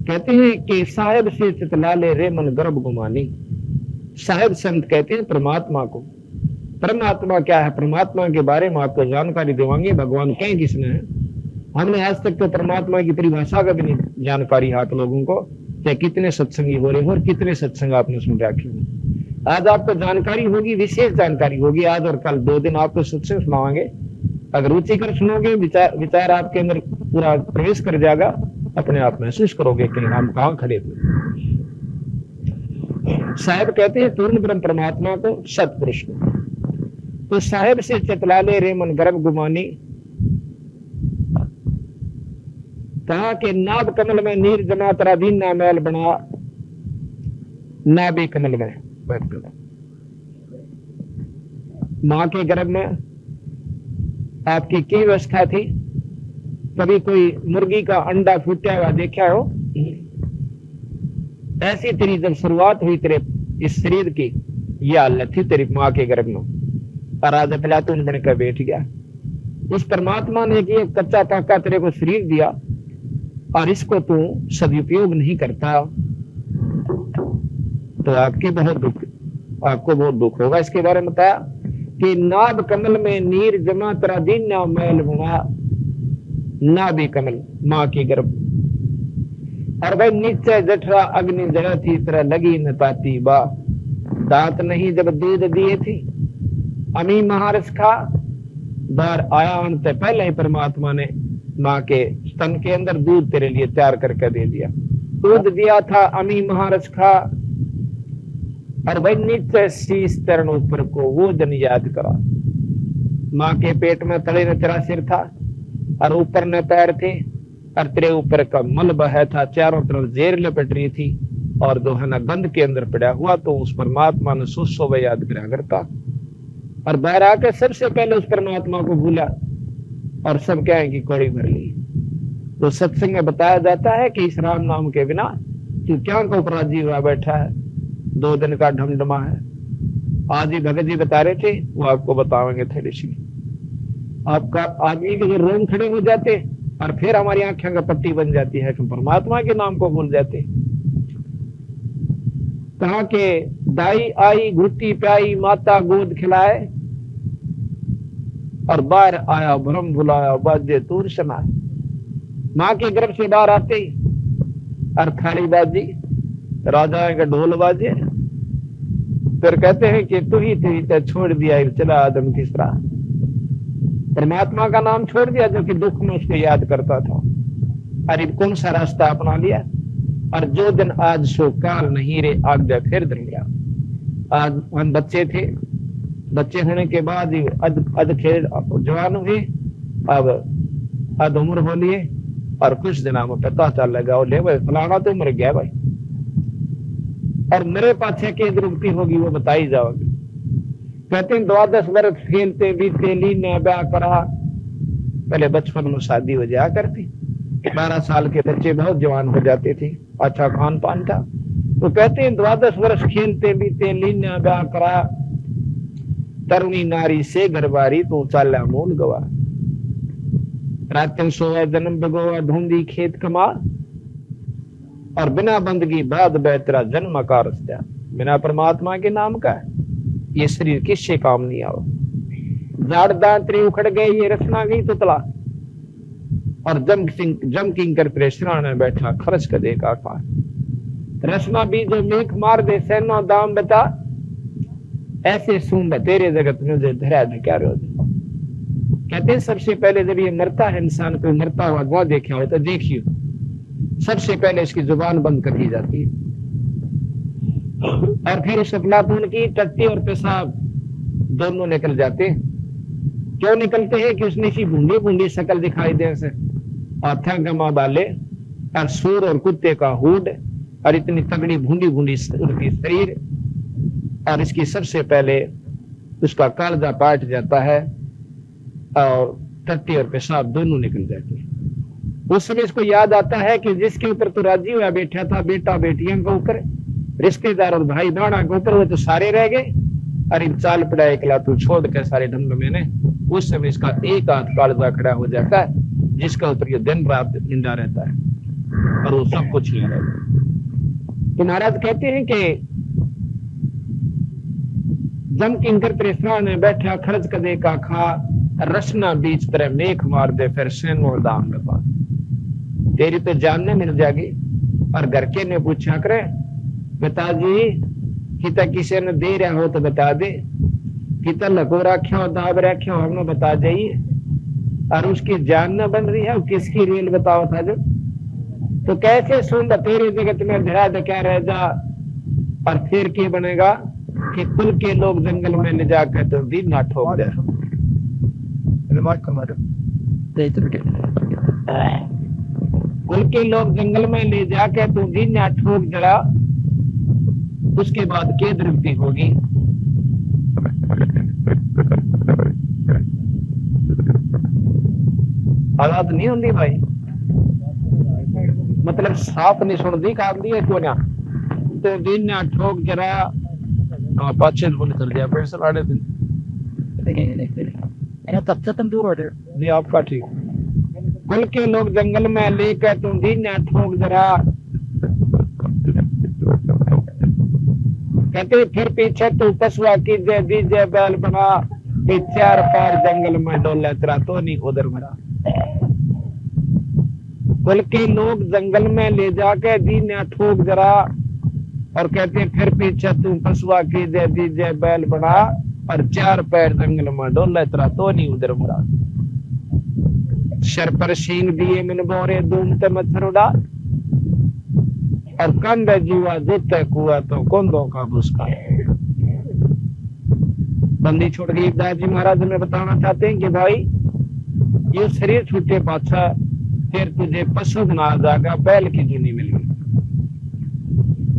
कहते हैं कि साहेब से चितला ले रे मन गर्भ गुमानी। साहेब संत कहते हैं परमात्मा को, परमात्मा क्या है, परमात्मा के बारे में आपको जानकारी देवाएंगे। भगवान कहीं किसने है, हमने आज तक तो परमात्मा की परिभाषा का भी नहीं जानकारी है आप लोगों को, चाहे कितने सत्संगी हो रहे हो और कितने सत्संग आपने सुन रखे हो। आज आपको जानकारी होगी, विशेष जानकारी होगी। आज और कल 2 दिन आपको सत्संग सुनावाएंगे, अगर रुचि कर सुनोगे, विचार आपके अंदर पूरा प्रवेश कर जाएगा, अपने आप महसूस करोगे कि हम कहाँ खड़े थे। साहब कहते हैं पूर्ण ब्रह्म परमात्मा को सतपुरुष को, तो साहेब से चतला ले रे मन गर्भ गुमानी, कहा के नाभ कमल में नीर जमा तराधीन ना मैल बना, नाभि कमल में बैठ कर मां के गर्भ में आपकी क्या व्यवस्था थी? कभी कोई मुर्गी का अंडा फूटा हुआ देखा हो? ऐसी तेरी जब शुरुआत हुई तेरे इस शरीर की, यह हालत थी तेरी मां के गर्भ में, और आज अफलातून बनकर बैठ गया। उस परमात्मा ने कि एक कच्चा पाका तेरे को शरीर दिया और इसको तू सदुपयोग नहीं करता, तो आपको बहुत दुख होगा। इसके बारे में बताया कि नाभ कमल में नीर जमा तराधीन ना मैल बना, नाभि कमल मां की गर्भ, और भाई नीचे जठरा अग्नि जरा थी तरह लगी न पाती बा, दांत नहीं जब दूध दिए थी, अमी महारस खा, बाहर आया अंत पहले ही परमात्मा ने मां के स्तन के अंदर दूध तेरे लिए तैयार करके दे दिया, दूध दिया था अमी महारस खा, और भाई नीचे शीश तरण ऊपर को वो दिन याद करा। मां के पेट में तले न तेरा सिर था और ऊपर न पैर थे, और तेरे ऊपर का मल बहा था, चारों तरफ जेर लपेट रही थी, और जो है ना गंध के अंदर पड़ा हुआ, तो उस परमात्मा ने सुसो व याद करा करता, और बाहर आकर सबसे पहले उस परमात्मा को भूला और सब क्या है कि कौड़ी भर ली। तो सत्संग में बताया जाता है कि इस राम नाम के बिना तू क्या को अपराधी हुआ बैठा है, 2 दिन का ढमढमा है। आज ही भगत जी बता रहे थे, वो आपको बताएंगे थोड़ी सी। आपका आदमी के रोम खड़े हो जाते और फिर हमारी आंखें का पट्टी बन जाती है कि परमात्मा के नाम को भूल जाते। कहा के दाई आई घुट्टी प्याई माता गोद खिलाए, और बाहर आया भ्रम भुलाया बाजे तूर समाए। मां के गर्भ से बाहर आते ही और थाली बाजी, राजा का ढोल बाजे, फिर कहते हैं कि तू ही थी छोड़ दिया चला आदम तीसरा, परमात्मा का नाम छोड़ दिया जो कि दुख में उसको याद करता था। अरे कौन सा रास्ता अपना लिया, और जो दिन आज सो काल नहीं रे आज्ञा फिर दिन गया। आज हम बच्चे थे, बच्चे होने के बाद अध खेल जवान हुए, अब अध उम्र हो लिए, और कुछ दिनों में पता चल लगा ले भाई फलाना तो मर गया भाई, और मेरे पाछे के दुर्गति होगी वो बताई जाओगी। कहते हैं 12 वर्ष खेलते बीते लीने ब्याह करा, पहले बचपन में शादी हो जाया करती, 12 साल के बच्चे बहुत जवान हो जाते थे, अच्छा खान पान था। तो कहते हैं 12 वर्ष खेलते बीते लीने ब्याह करा, तरुणी नारी से घरबारी तो चाला मूल गवा, रातन सोया जन्म बगोआ ढूंढी खेत कमा, और बिना बंदगी बाद बेहतरा जन्म आकार, बिना परमात्मा के नाम का ये शरीर किससे काम नहीं आओ। जाड़ दांतरे उखड़ गए, ये रचना गई तो तला, और जम किंग कर प्रेशरा ने बैठा खर्च कर देगा का रचना भी जो मेख मार दे सैनो दाम बता, ऐसे सुन तेरे जगत में जो धरा क्या रोज। कहते हैं सबसे पहले जब ये मरता है इंसान, कोई मरता हुआ गौ देखा हो तो देखिए सबसे पहले इसकी जुबान बंद कर दी जाती है, और फिर इस अपनापन की टट्टी और पेशाब दोनों निकल जाते हैं। क्यों निकलते हैं कि उसने सी भूंडी भूंडी शक्ल दिखाई दे से, और थंगमा बाले और सूर और कुत्ते का हुड, और इतनी तगड़ी भूंडी भूंडी शरीर, और इसकी सबसे पहले उसका कालजा पाट जाता है और टट्टी और पेशाब दोनों निकल जाते हैं। उस समय इसको याद आता है कि जिसके ऊपर तो राजी हुआ बैठा था, बेटा बेटियों के ऊपर, रिश्तेदार और भाई बहना के ऊपर, वो तो सारे रह गए, अरे चाल पड़ा एकला तू छोड़ के सारे ढंग मैंने। उस समय इसका एक हाथ कालजा खड़ा हो जाता है, जिसका ऊपर ये दिन रात निंदा रहता है, और वो सब कुछ नहीं रहता। तो महाराज कहते हैं कि जम किंकर त्रिश्रा ने बैठा खर्च कदे का खा रसना बीच तरह मेख मार दे फिर सेनो दाम दबा। तेरी तो जानने मिल जाएगी। और घर के ने पूछा करे पिताजी किता किसी ने दे रहा हो तो बता दे, किता लको रखा हो दाब रखा हो हमने बता जाइए। और उसकी जान न बन रही है किसकी रेल बताओ था जो। तो कैसे सुन तेरे जगत में धरा दे क्या रह जा। और फिर क्या बनेगा कि कुल के लोग जंगल में ले जाकर तो दिन ना ठोक दे। कुल के लोग जंगल में ले जाकर तो दिन ना ठोक जरा। उसके बाद क्या दृष्टि होगी। आवाज नहीं होती भाई, मतलब साफ नहीं सुनती काम दी है क्यों ना। तो दिन ना ठोक जरा पाचे बोले चल गया फिर से लाड़े दिन नहीं आपका ठीक। कुल के लोग जंगल में लेकर तुम दिन ना ठोक जरा। कहते फिर पीछे तू पशुआ की जय दीजे बैल बना। चार पार जंगल में डोले तेरा तो नहीं उधर मरा। कुल के लोग जंगल में ले जाके दिन ना ठोक जरा। और कहते फिर पीछे तू पशुआ की जय दीजे बैल बना। और चार पैर जंगल में डोले तेरा तो नहीं उधर मरा। सर पर सींग दिए मिन बोरे दूमते मच्छर उड़ा। और कंध जुआ जूते कुआ तो कोंदों का बुसका। बंदी छोड़ गई। दाजी महाराज में बताना चाहते हैं कि भाई ये शरीर छूटे पाछा फिर तुझे पशु बना जाएगा। बैल की जूनी मिल गई।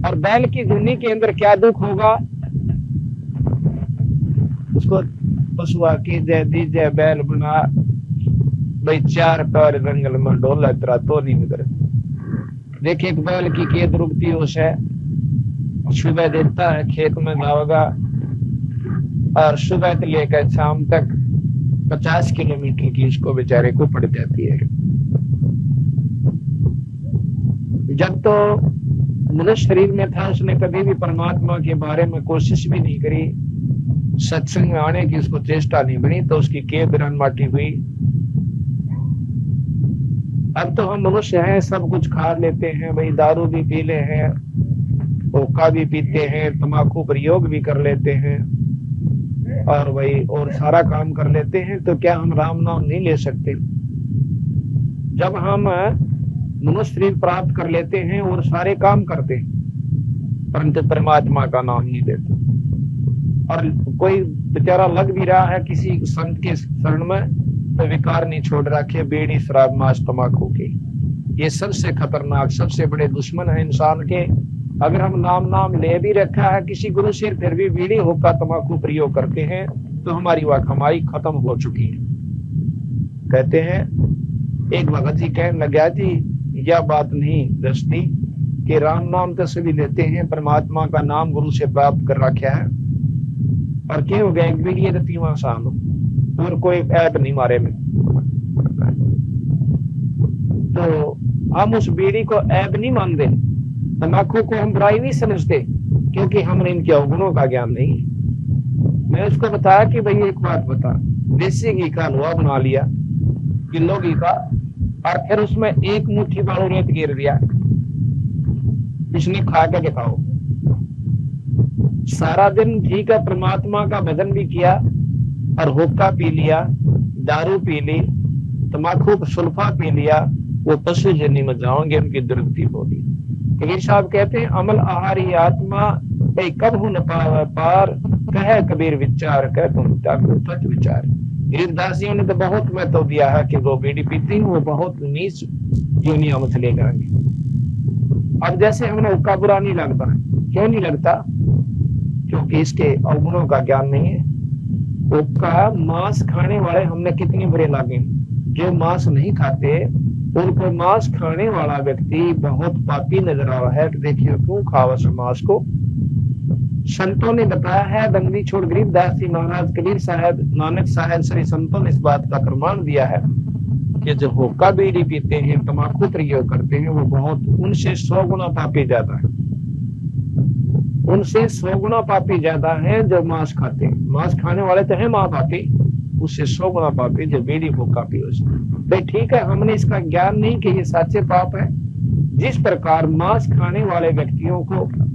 और बैल की जूनी के अंदर क्या दुख होगा। उसको पशुआ की जय दीजे बैल बना। भाई चार पैर जंगल में डोला तेरा तो नहीं मिल। देखिए एक बैल की खेत रुकती होश है। सुबह देता है खेत में जाओगा। और सुबह से लेकर शाम तक 50 किलोमीटर की इसको बेचारे को पड़ जाती है। जब तो मनुष्य शरीर में था उसने कभी भी परमात्मा के बारे में कोशिश भी नहीं करी। सत्संग में आने की उसको चेष्टा नहीं बनी तो उसकी के बिरन माटी हुई। अब तो हम मनुष्य हैं सब कुछ खा लेते हैं भाई। दारू भी पी ले हैं, हुक्का भी पीते हैं, तंबाकू प्रयोग भी कर लेते हैं और भाई और सारा काम कर लेते हैं। तो क्या हम राम नाम नहीं ले सकते। जब हम मनुष्य शरीर प्राप्त कर लेते हैं और सारे काम करते हैं परंतु परमात्मा का नाम नहीं लेते। और कोई बेचारा लग भी रहा है किसी संत के शरण में तो विकार नहीं छोड़ रखे। बीड़ी शराब मांस तंबाकू के ये सबसे खतरनाक सबसे बड़े दुश्मन है इंसान के। अगर हम नाम ले भी रखा है किसी गुरु से फिर भी बीड़ी हुक्का तंबाकू प्रयोग करते हैं तो हमारी वह कमाई खत्म हो चुकी है। कहते हैं एक भगत जी कहने लगा जी यह बात नहीं दसती कि राम नाम तो सभी लेते हैं परमात्मा का नाम गुरु से प्राप्त कर रखा है। और क्या हो गया एक बीड़ी रतीवा शाम और कोई ऐप नहीं मारे में। तो हम उस बीड़ी को ऐप नहीं मानते। तंबाकू को हम बुराई नहीं समझते क्योंकि हमने इनके अवगुणों का ज्ञान नहीं। मैं उसको बताया कि भाई एक बात बता। देसी घी का हलवा बना लिया किलो घी का और फिर उसमें एक मुट्ठी बालू रेत गिर दिया। इसने खा के दिखाओ। सारा दिन घी का परमात्मा का भजन भी किया और हुक्का पी लिया, दारू पी ली, तंबाकू सुल्फा पी लिया। वो पशु जन्नी में जाओगे उनकी दुर्गति होगी। कबीर साहब कहते हैं अमल आहारी आत्मा भाई कब हूं न पावे पार। कहे कबीर विचार कह तुम तक विचार। गिरदासियों ने तो बहुत महत्व दिया है कि वो बीड़ी पीती वो बहुत नीच योनियों में चले जाएंगे। अब जैसे हमने हुक्का बुरा नहीं लगता। क्यों नहीं लगता? क्योंकि इसके अवगुणों का ज्ञान नहीं है। हुक्का मांस खाने वाले हमने कितने बुरे लागे। जो मांस नहीं खाते उनको मांस खाने वाला व्यक्ति बहुत पापी नजर आ रहा है। देखिए क्यों खावा मांस को। संतों ने बताया है बंदी छोड़ गरीबदास जी महाराज कबीर साहब नानक साहब सभी संतों ने इस बात का प्रमाण दिया है कि जो हुक्का बीड़ी पीते हैं तंबाकू प्रयोग करते हैं वो बहुत उनसे 100 गुना पापी ज्यादा है। उनसे 100 गुना पापी ज्यादा है जो मांस खाते हैं। मांस खाने वाले तो है महापापी, उससे 100 गुना पापी जो बीड़ी हुक्का पियो। भाई ठीक है, हमने इसका ज्ञान नहीं कि ये सच्चे पाप है। जिस प्रकार मांस खाने वाले व्यक्तियों को